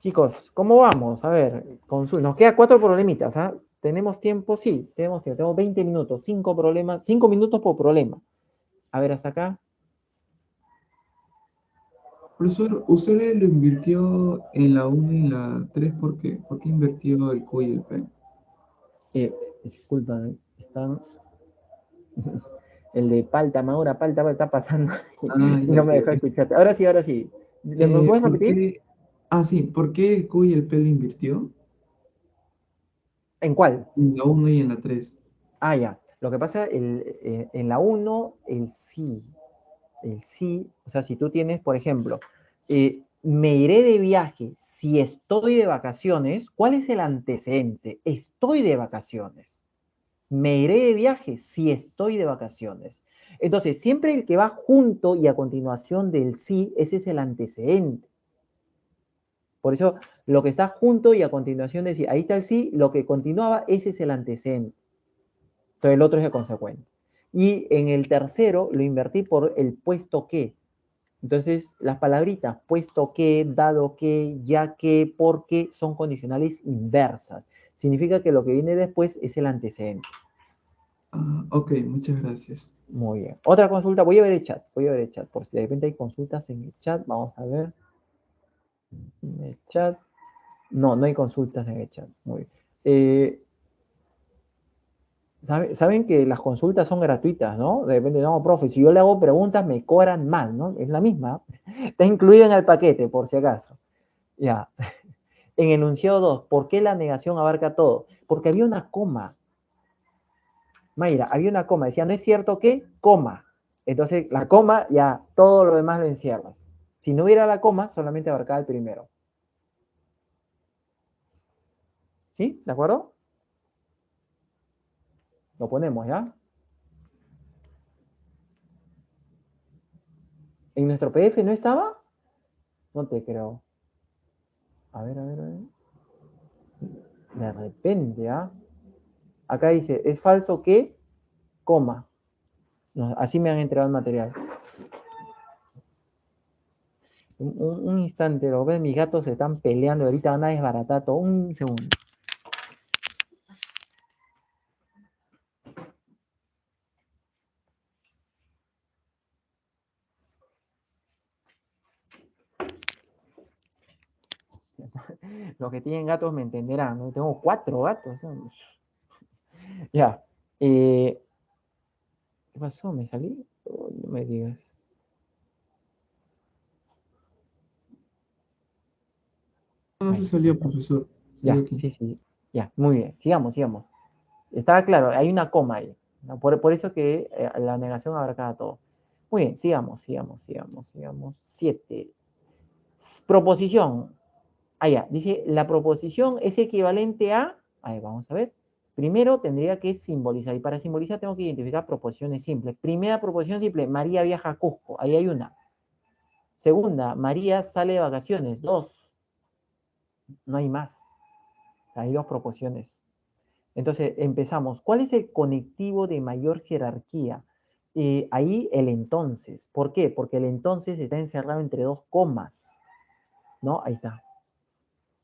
Chicos, ¿cómo vamos? A ver, nos queda 4 problemitas, ¿ah? ¿Tenemos tiempo? Sí, tenemos tiempo. Tenemos 20 minutos, 5 problemas, 5 minutos por problema. A ver, hasta acá. Profesor, ¿usted lo invirtió en la 1 y la 3? ¿Por qué? ¿Por qué invirtió el Q y el P? Disculpa, están... El de palta, Maura, palta, está pasando Ah, y ya, no me ok, dejó ok. escucharte. Ahora sí, ahora sí. ¿Me puedes ¿Por repetir? qué? Ah, sí, ¿por qué el Q y el P lo invirtió? ¿En cuál? En la 1 y en la 3. Ah, ya. Lo que pasa, en la uno el sí, o sea, si tú tienes, por ejemplo, me iré de viaje si estoy de vacaciones, ¿cuál es el antecedente? Estoy de vacaciones. Me iré de viaje si estoy de vacaciones. Entonces, siempre el que va junto y a continuación del sí, ese es el antecedente. Por eso, lo que está junto y a continuación del sí, ahí está el sí, lo que continuaba, ese es el antecedente. Entonces, el otro es el consecuente. Y en el tercero lo invertí por el puesto que. Entonces, las palabritas puesto que, dado que, ya que, porque son condicionales inversas. Significa que lo que viene después es el antecedente. Ok, muchas gracias. Muy bien. Otra consulta, voy a ver el chat, por si de repente hay consultas en el chat, vamos a ver. En el chat. No, no hay consultas en el chat. Muy bien. Saben que las consultas son gratuitas, ¿no? De repente, no, profe, si yo le hago preguntas me cobran mal, ¿no? Es la misma. Está incluida en el paquete, por si acaso. Ya. En enunciado 2, ¿por qué la negación abarca todo? Porque había una coma. Mayra, había una coma. Decía, no es cierto que, coma. Entonces, la coma, ya todo lo demás lo encierras. Si no hubiera la coma, solamente abarcaba el primero. ¿Sí? ¿De acuerdo? Lo ponemos, ¿ya? ¿En nuestro PDF no estaba? No te creo. A ver, a ver, a ver. De repente, ¿ah? Acá dice, es falso que, coma. No, así me han entregado el material. Un instante, lo ves, mis gatos se están peleando. Ahorita van a desbaratar todo. Un segundo. Los que tienen gatos me entenderán, ¿no? Tengo 4 gatos. ¿No? Ya. ¿Qué pasó? ¿Me salí? Oh, no me digas. No se Ahí, salió, profesor. Salió ya, aquí. sí, sí. Ya, muy bien. Sigamos, sigamos. Estaba claro, hay una coma ahí, ¿no? Por eso que la negación abarca todo. Muy bien, sigamos, sigamos, sigamos, sigamos. 7. Proposición. Ah, ya, dice, la proposición es equivalente a... Ahí vamos a ver. Primero tendría que simbolizar, y para simbolizar tengo que identificar proposiciones simples. Primera proposición simple, María viaja a Cusco, ahí hay una. Segunda, María sale de vacaciones, 2. No hay más. Hay 2 proposiciones. Entonces, empezamos. ¿Cuál es el conectivo de mayor jerarquía? Ahí el entonces. ¿Por qué? Porque el entonces está encerrado entre 2 comas. ¿No? Ahí está.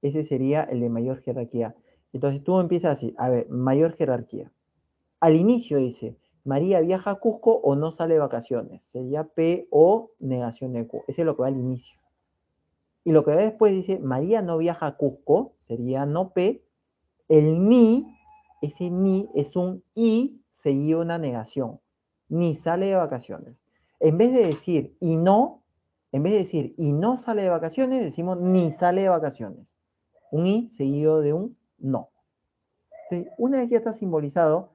Ese sería el de mayor jerarquía. Entonces tú empiezas así. A ver, mayor jerarquía. Al inicio dice, María viaja a Cusco o no sale de vacaciones. Sería P o negación de Q. Ese es lo que va al inicio. Y lo que va después dice, María no viaja a Cusco. Sería no P. El ni, ese ni es un y seguido una negación. Ni sale de vacaciones. En vez de decir y no, en vez de decir y no sale de vacaciones, decimos ni sale de vacaciones. Un i seguido de un no. Entonces, una vez que ya está simbolizado,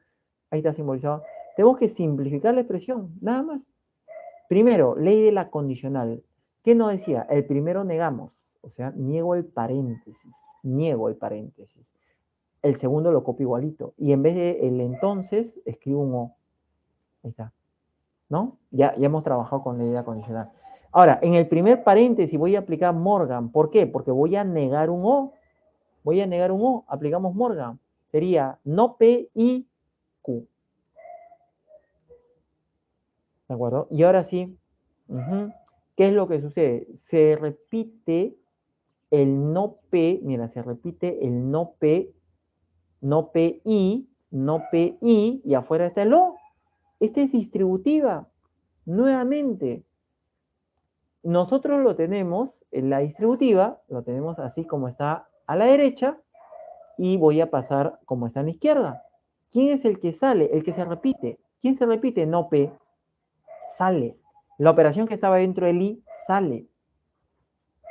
ahí está simbolizado, tenemos que simplificar la expresión, nada más. Primero, ley de la condicional. ¿Qué nos decía? El primero negamos, o sea, niego el paréntesis, niego el paréntesis. El segundo lo copio igualito. Y en vez de el entonces, escribo un o. Ahí está. ¿No? Ya hemos trabajado con la idea condicional. Ahora, en el primer paréntesis voy a aplicar Morgan. ¿Por qué? Porque voy a negar un o. Voy a negar un o. Aplicamos Morgan. Sería no P y Q. ¿De acuerdo? Y ahora sí. ¿Qué es lo que sucede? Se repite el no P. Mira, se repite el no P. No PI. No PI. Y afuera está el o. Esta es distributiva. Nuevamente, nosotros lo tenemos en la distributiva, lo tenemos así como está a la derecha, y voy a pasar como está a la izquierda. ¿Quién es el que sale? El que se repite. ¿Quién se repite? No P. Sale. La operación que estaba dentro del I sale.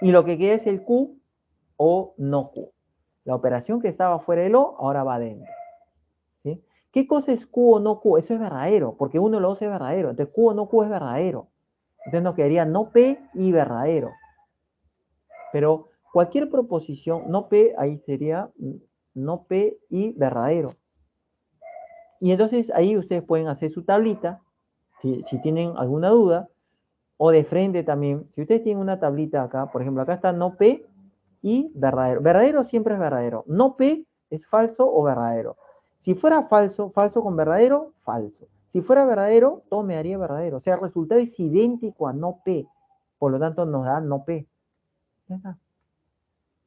Y lo que queda es el Q o no Q. La operación que estaba fuera del O ahora va adentro. ¿Sí? ¿Qué cosa es Q o no Q? Eso es verdadero, porque uno de los dos es verdadero. Entonces Q o no Q es verdadero. Entonces nos quedaría no P y verdadero. Pero cualquier proposición, no P, ahí sería no P y verdadero. Y entonces ahí ustedes pueden hacer su tablita, si tienen alguna duda, o de frente también. Si ustedes tienen una tablita acá, por ejemplo, acá está no P y verdadero. Verdadero siempre es verdadero. No P es falso o verdadero. Si fuera falso, falso con verdadero, falso. Si fuera verdadero, todo me daría verdadero. O sea, el resultado es idéntico a no P. Por lo tanto, nos da no P. Ya está.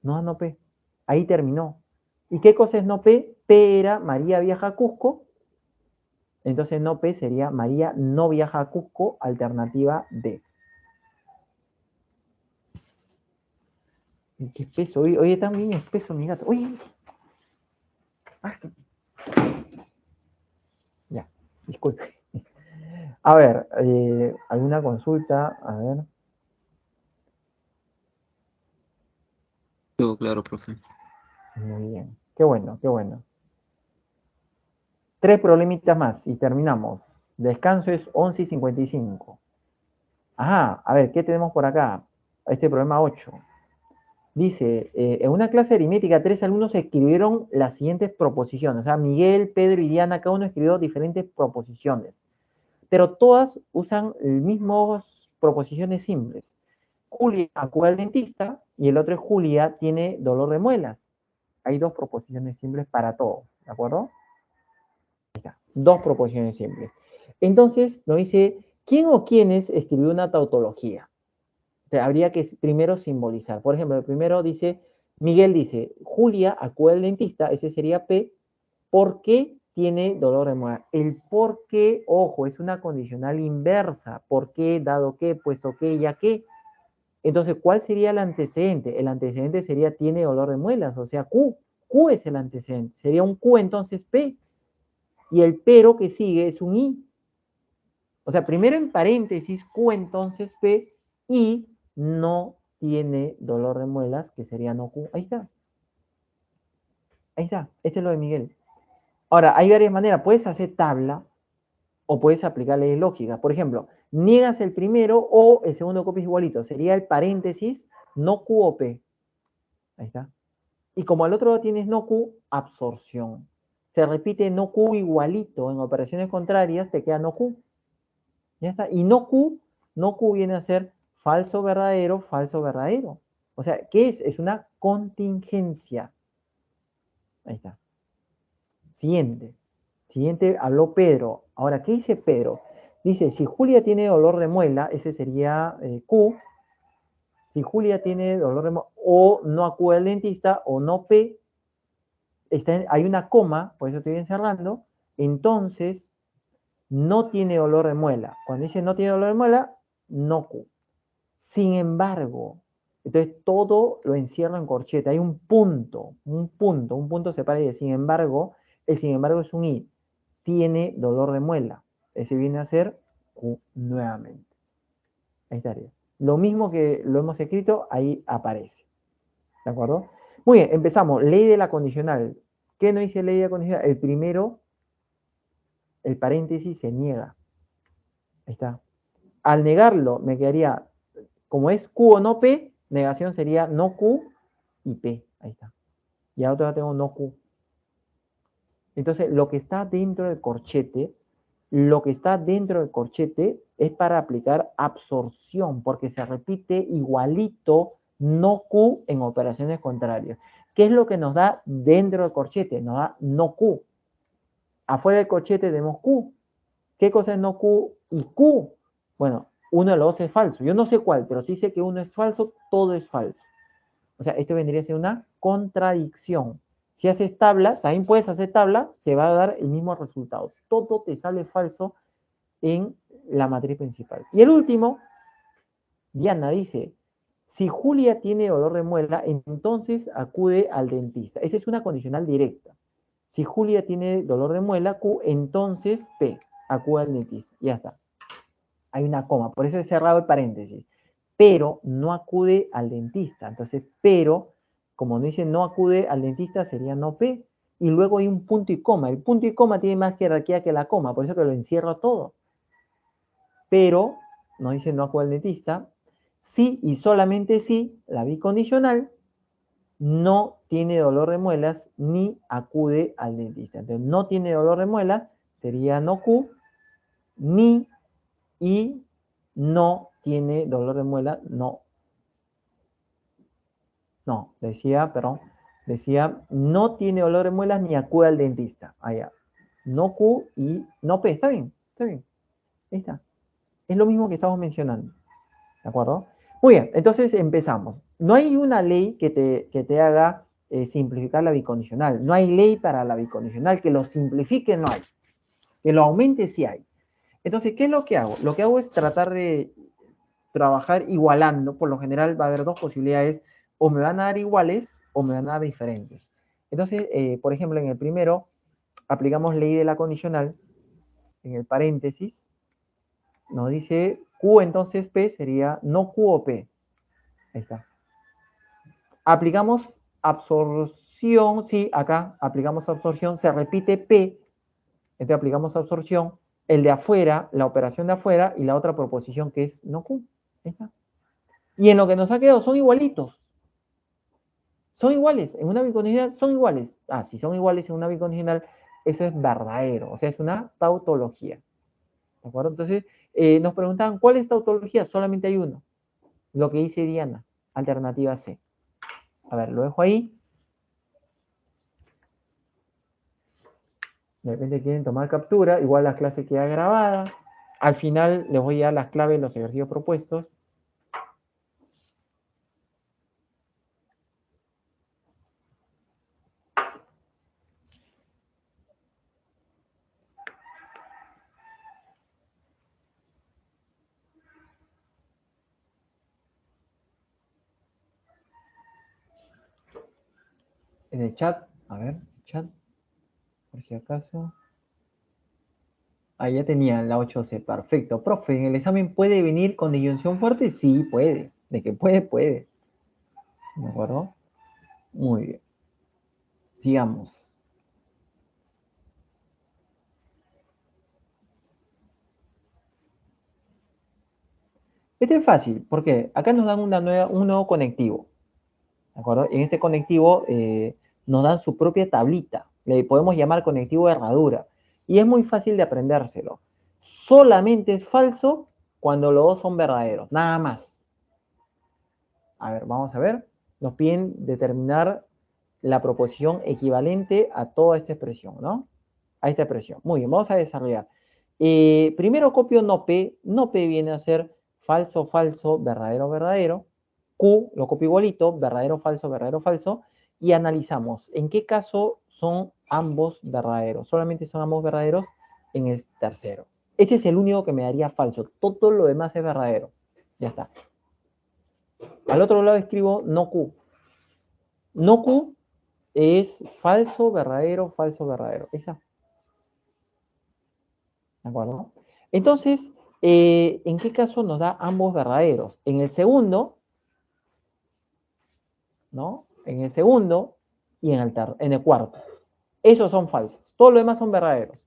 Nos da no P. Ahí terminó. ¿Y qué cosa es no P? P era María viaja a Cusco. Entonces no P sería María no viaja a Cusco, alternativa D. Qué espeso, oye, está bien espeso mi gato. Oye. Ah. Ya, disculpe. A ver, ¿alguna consulta? A ver. Todo claro, profe. Muy bien. Qué bueno, qué bueno. 3 problemitas más y terminamos. Descanso es 11:55. Ajá, a ver, ¿qué tenemos por acá? Este problema 8. Dice, en una clase de aritmética, 3 alumnos escribieron las siguientes proposiciones. O sea, Miguel, Pedro y Diana, cada uno escribió diferentes proposiciones. Pero todas usan las mismas proposiciones simples. Julia acude al dentista y el otro es Julia tiene dolor de muelas. Hay 2 proposiciones simples para todos, ¿de acuerdo? Ahí está, 2 proposiciones simples. Entonces nos dice, ¿quién o quiénes escribió una tautología? O sea, habría que primero simbolizar. Por ejemplo, el primero dice, Miguel dice, Julia acude al dentista, ese sería P, ¿por qué tiene dolor de muela? El por qué, ojo, es una condicional inversa. ¿Por qué, dado que, puesto que, ya que? Entonces, ¿cuál sería el antecedente? El antecedente sería tiene dolor de muelas, o sea, Q. Q es el antecedente. Sería un Q, entonces P. Y el pero que sigue es un I. O sea, primero en paréntesis, Q, entonces P, y no tiene dolor de muelas, que sería no Q. Ahí está. Ahí está. Este es lo de Miguel. Ahora, hay varias maneras. Puedes hacer tabla o puedes aplicarle lógica. Por ejemplo, niegas el primero o el segundo copia es igualito. Sería el paréntesis no Q o P. Ahí está. Y como al otro lado tienes no Q, absorción. Se repite no Q igualito en operaciones contrarias, te queda no Q. Ya está. Y no Q viene a ser falso, verdadero, falso, verdadero. O sea, ¿qué es? Es una contingencia. Ahí está. Siguiente. Siguiente habló Pedro. Ahora, ¿qué dice Pedro? Dice, si Julia tiene dolor de muela, ese sería Q. Si Julia tiene dolor de muela, o no acude al dentista, o no P, hay una coma, por eso estoy encerrando, entonces no tiene dolor de muela. Cuando dice no tiene dolor de muela, no Q. Sin embargo, entonces todo lo encierro en corchete. Hay un punto separa y de sin embargo, el sin embargo es un I. Tiene dolor de muela. Ese viene a ser Q nuevamente. Ahí estaría. Lo mismo que lo hemos escrito, ahí aparece. ¿De acuerdo? Muy bien, empezamos. Ley de la condicional. ¿Qué no dice ley de la condicional? El primero, el paréntesis se niega. Ahí está. Al negarlo, me quedaría, como es Q o no P, negación sería no Q y P. Ahí está. Y ahora tengo no Q. Entonces, lo que está dentro del corchete es para aplicar absorción, porque se repite igualito no Q en operaciones contrarias. ¿Qué es lo que nos da dentro del corchete? Nos da no Q. Afuera del corchete tenemos Q. ¿Qué cosa es no Q y Q? Bueno, uno de los dos es falso. Yo no sé cuál, pero sí sé que uno es falso, todo es falso. O sea, esto vendría a ser una contradicción. Si haces tabla, también puedes hacer tabla, te va a dar el mismo resultado. Todo te sale falso en la matriz principal. Y el último, Diana dice, si Julia tiene dolor de muela, entonces acude al dentista. Esa es una condicional directa. Si Julia tiene dolor de muela, Q, entonces P, acude al dentista. Ya está. Hay una coma, por eso he cerrado el paréntesis. Pero no acude al dentista. Entonces, pero, como no dice no acude al dentista, sería no P. Y luego hay un punto y coma. El punto y coma tiene más jerarquía que la coma, por eso que lo encierro todo. Pero, no dice no acude al dentista, sí y solamente sí, la bicondicional, no tiene dolor de muelas ni acude al dentista. Entonces, no tiene dolor de muelas, sería no Q, ni y no tiene dolor de muela, no. No, decía, no tiene dolor de muelas ni acude al dentista. Allá. No Q y no P. Está bien, está bien. Ahí está. Es lo mismo que estamos mencionando. ¿De acuerdo? Muy bien, entonces empezamos. No hay una ley que te haga simplificar la bicondicional. No hay ley para la bicondicional que lo simplifique, no hay. Que lo aumente sí hay. Entonces, ¿qué es lo que hago? Lo que hago es tratar de trabajar igualando. Por lo general va a haber dos posibilidades, o me van a dar iguales o me van a dar diferentes. Entonces, por ejemplo, en el primero, aplicamos ley de la condicional, en el paréntesis, nos dice Q, entonces P sería no Q o P. Ahí está. Aplicamos absorción, sí, acá aplicamos absorción, se repite P, entonces aplicamos absorción, el de afuera, la operación de afuera, y la otra proposición que es no Q. Ahí está. Y en lo que nos ha quedado son igualitos. Son iguales, en una bicondicional son iguales. Ah, si son iguales en una bicondicional, eso es verdadero, o sea, es una tautología. ¿De acuerdo? Entonces, nos preguntaban, ¿cuál es tautología? Solamente hay uno. Lo que dice Diana, alternativa C. A ver, lo dejo ahí. De repente quieren tomar captura, igual la clase queda grabada. Al final les voy a dar las claves de los ejercicios propuestos. En el chat, a ver, chat, por si acaso. Ah, ya tenía la 8C, perfecto. Profe, ¿en el examen puede venir con disyunción fuerte? Sí, puede. De que puede, puede. ¿De acuerdo? Muy bien. Sigamos. Este es fácil, ¿por qué? Acá nos dan un nuevo conectivo. ¿De acuerdo? En este conectivo nos dan su propia tablita. Le podemos llamar conectivo de herradura. Y es muy fácil de aprendérselo. Solamente es falso cuando los dos son verdaderos. Nada más. A ver, vamos a ver. Nos piden determinar la proposición equivalente a toda esta expresión, ¿no? A esta expresión. Muy bien, vamos a desarrollar. Primero copio no P. No P viene a ser falso, falso, verdadero, verdadero. Q lo copio igualito, verdadero, falso, y analizamos en qué caso son ambos verdaderos. Solamente son ambos verdaderos en el tercero. Este es el único que me daría falso. Todo lo demás es verdadero. Ya está. Al otro lado escribo no Q. No Q es falso, verdadero, verdadero. Esa. ¿De acuerdo? Entonces, ¿en qué caso nos da ambos verdaderos? En el segundo, ¿no? En el segundo y en el cuarto. Esos son falsos. Todo lo demás son verdaderos.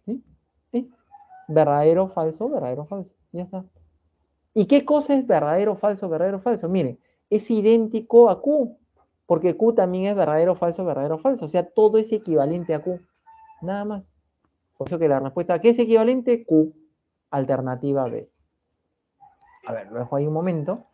¿Sí? ¿Sí? Verdadero, falso, verdadero, falso. Ya está. ¿Y qué cosa es verdadero, falso, verdadero, falso? Miren, es idéntico a Q, porque Q también es verdadero, falso, verdadero, falso. O sea, todo es equivalente a Q. Nada más. Por eso que la respuesta, ¿qué es equivalente? Q. Alternativa B. A ver, lo dejo ahí un momento.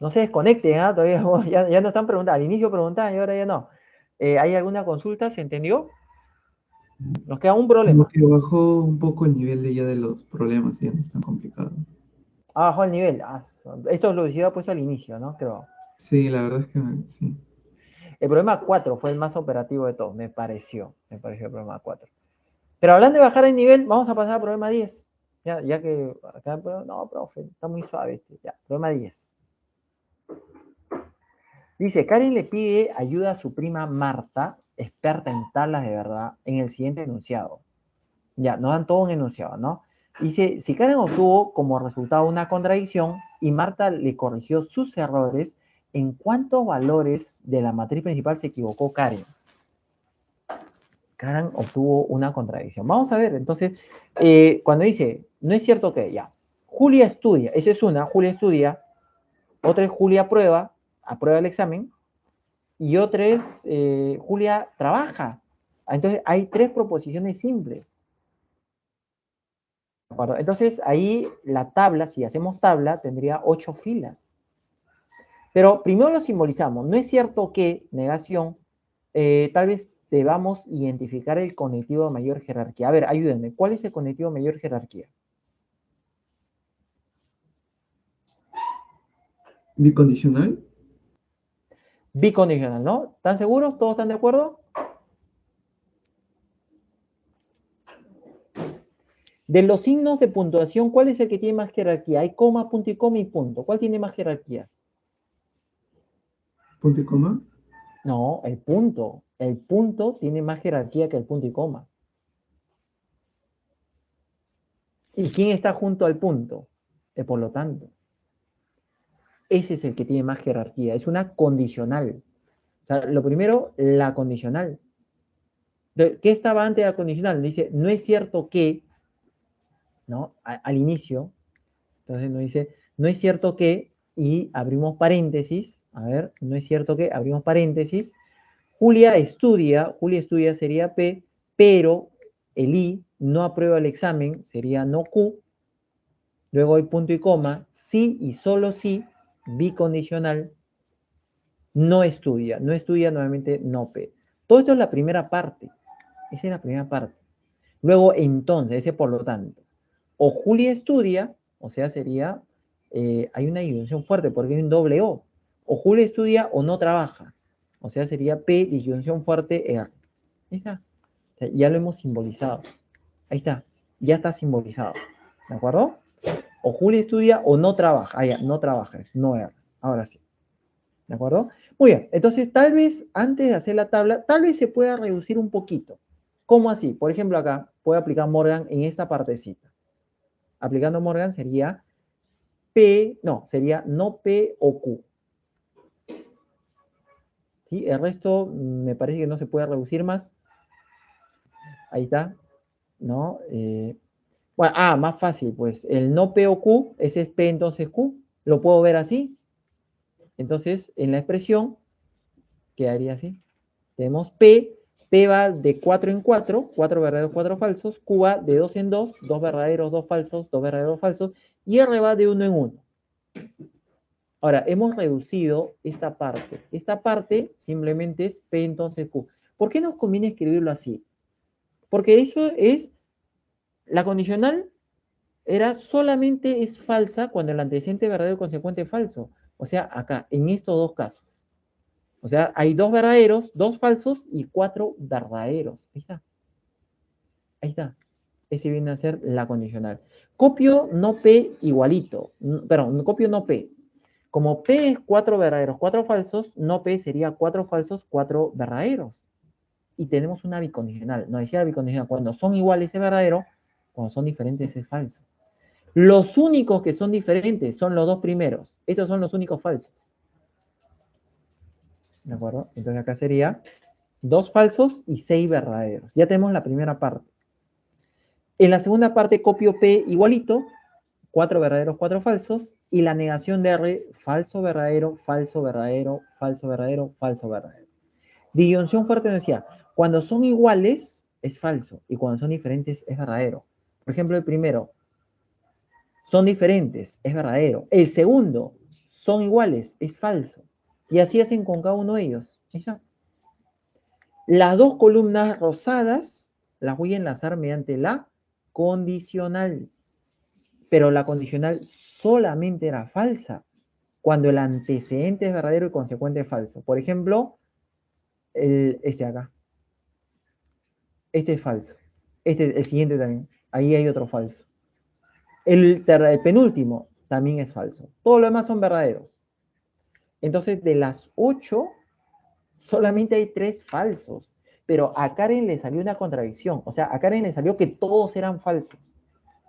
No se desconecten, ¿ah? Todavía ya no están preguntando. Al inicio preguntaban y ahora ya no. ¿Hay alguna consulta? ¿Se entendió? Nos queda un Como problema. que bajó un poco el nivel de ya de los problemas, ya no es tan complicado. Ah, bajó el nivel. Ah, esto lo hubiera puesto al inicio, ¿no? Creo. Sí, la verdad es que sí. El problema 4 fue el más operativo de todos, me pareció. Me pareció el problema 4. Pero hablando de bajar el nivel, vamos a pasar al problema 10. Ya que acá, no, profe, está muy suave este. Ya, problema 10. Dice, Karen le pide ayuda a su prima Marta, experta en tablas de verdad, en el siguiente enunciado. Ya, nos dan todo un enunciado, ¿no? Dice, si Karen obtuvo como resultado una contradicción y Marta le corrigió sus errores, ¿en cuántos valores de la matriz principal se equivocó Karen? Karen obtuvo una contradicción. Vamos a ver, entonces, cuando dice, no es cierto que ya, Julia estudia, esa es una, Julia estudia, otra es Julia aprueba el examen, y otra es Julia trabaja. Entonces, hay tres proposiciones simples. Entonces, ahí la tabla, si hacemos tabla, tendría 8 filas. Pero primero lo simbolizamos. No es cierto que, negación, tal vez debamos identificar el conectivo de mayor jerarquía. A ver, ayúdenme. ¿Cuál es el conectivo de mayor jerarquía? ¿Bicondicional? Bicondicional, ¿no? ¿Están seguros? ¿Todos están de acuerdo? De los signos de puntuación, ¿cuál es el que tiene más jerarquía? Hay coma, punto y punto. ¿Cuál tiene más jerarquía? Punto y coma. No, el punto. El punto tiene más jerarquía que el punto y coma. ¿Y quién está junto al punto? Por lo tanto. Ese es el que tiene más jerarquía. Es una condicional. O sea, lo primero, la condicional. ¿Qué estaba antes de la condicional? Dice, no es cierto que, ¿no? Al inicio. Entonces nos dice, no es cierto que, y abrimos paréntesis. A ver, no es cierto que, abrimos paréntesis. Julia estudia sería P, pero el I no aprueba el examen, sería no Q. Luego hay punto y coma, sí y solo sí, bicondicional, no estudia nuevamente no P. Todo esto es la primera parte. Esa es la primera parte. Luego, entonces, ese por lo tanto. O Julia estudia, o sea, sería, hay una disyunción fuerte porque hay un doble O. O Julia estudia o no trabaja. O sea, sería P, disyunción fuerte, R. Ahí está. O sea, ya lo hemos simbolizado. Ahí está. Ya está simbolizado. ¿De acuerdo? O Julia estudia o no trabaja. Ah, ya, no trabaja, es no R. Ahora sí. ¿De acuerdo? Muy bien. Entonces, tal vez, antes de hacer la tabla, tal vez se pueda reducir un poquito. ¿Cómo así? Por ejemplo, acá, puedo aplicar Morgan en esta partecita. Aplicando Morgan sería P, no, sería no P o Q. ¿Sí? El resto me parece que no se puede reducir más. Ahí está. ¿No? Bueno, más fácil, pues el no P o Q, ese es P entonces Q. Lo puedo ver así. Entonces, en la expresión, quedaría así. Tenemos P va de 4 en 4, 4 verdaderos, 4 falsos. Q va de 2 en 2, 2 verdaderos, 2 falsos, 2 verdaderos, falsos. Y R va de 1 en 1. Ahora, hemos reducido esta parte. Esta parte simplemente es P entonces Q. ¿Por qué nos conviene escribirlo así? Porque eso es, la condicional solamente es falsa cuando el antecedente verdadero y consecuente es falso. O sea, acá, en estos dos casos. O sea, hay 2 verdaderos, 2 falsos y 4 verdaderos. Ahí está. Ahí está. Ese viene a ser la condicional. Copio no P igualito. Perdón, copio no P. Como P es 4 verdaderos, 4 falsos, no P sería 4 falsos, 4 verdaderos. Y tenemos una bicondicional. Nos decía la bicondicional, cuando son iguales es verdadero, cuando son diferentes es falso. Los únicos que son diferentes son los dos primeros. Estos son los únicos falsos. ¿De acuerdo? Entonces acá sería 2 falsos y 6 verdaderos. Ya tenemos la primera parte. En la segunda parte copio P igualito, 4 verdaderos, 4 falsos, y la negación de R, falso, verdadero, falso, verdadero, falso, verdadero, falso, verdadero. Disyunción fuerte nos decía, cuando son iguales es falso, y cuando son diferentes es verdadero. Por ejemplo, el primero, son diferentes, es verdadero. El segundo, son iguales, es falso. Y así hacen con cada uno de ellos. ¿Está? Las dos columnas rosadas las voy a enlazar mediante la condicional. Pero la condicional solamente era falsa cuando el antecedente es verdadero y consecuente es falso. Por ejemplo, este acá. Este es falso. El siguiente también. Ahí hay otro falso. El penúltimo también es falso. Todo lo demás son verdaderos. Entonces, de las 8, solamente hay 3 falsos. Pero a Karen le salió una contradicción. O sea, a Karen le salió que todos eran falsos.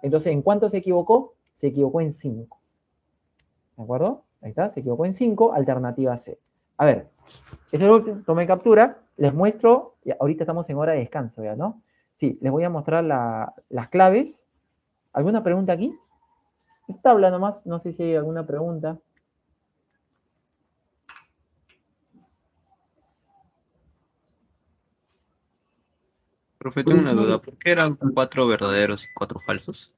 Entonces, ¿en cuánto se equivocó? Se equivocó en 5. ¿De acuerdo? Ahí está, se equivocó en 5, alternativa C. A ver, este es el último, tomé captura, les muestro, ahorita estamos en hora de descanso ya, ¿no? Sí, les voy a mostrar las claves. ¿Alguna pregunta aquí? Tabla nomás, no sé si hay alguna pregunta. Profe, tengo una duda. ¿Por qué eran 4 verdaderos y 4 falsos?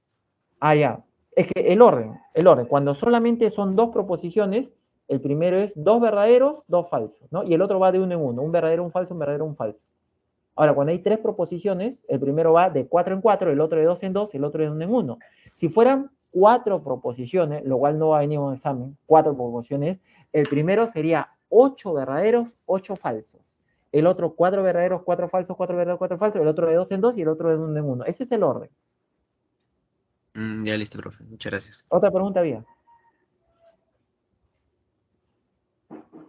Ya. Es que el orden. Cuando solamente son 2 proposiciones, el primero es 2 verdaderos, 2 falsos, ¿no? Y el otro va de 1 en 1, un verdadero, un falso, un verdadero, un falso. Ahora, cuando hay 3 proposiciones, el primero va de 4 en 4, el otro de 2 en 2, el otro de 1 en 1. Si fueran 4 proposiciones, lo cual no va a venir en un examen, 4 proposiciones, el primero sería 8 verdaderos, 8 falsos. El otro 4 verdaderos, 4 falsos, 4 verdaderos, 4 falsos. El otro de 2 en 2 y el otro de 1 en 1. Ese es el orden. Ya listo, profe. Muchas gracias. Otra pregunta había.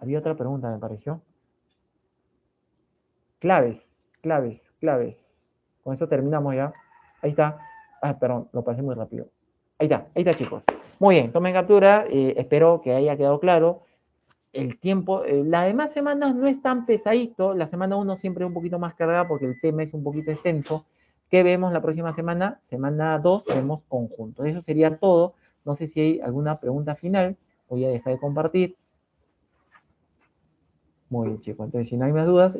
Había otra pregunta, me pareció. Claves, claves, claves. Con eso terminamos ya. Ahí está. Ah, perdón, lo pasé muy rápido. Ahí está, chicos. Muy bien, tomen captura. Espero que haya quedado claro. El tiempo, las demás semanas no es tan pesadito. La semana 1 siempre es un poquito más cargada porque el tema es un poquito extenso. ¿Qué vemos la próxima semana? Semana 2 vemos conjuntos. Eso sería todo. No sé si hay alguna pregunta final. Voy a dejar de compartir. Muy bien, chicos. Entonces, si no hay más dudas,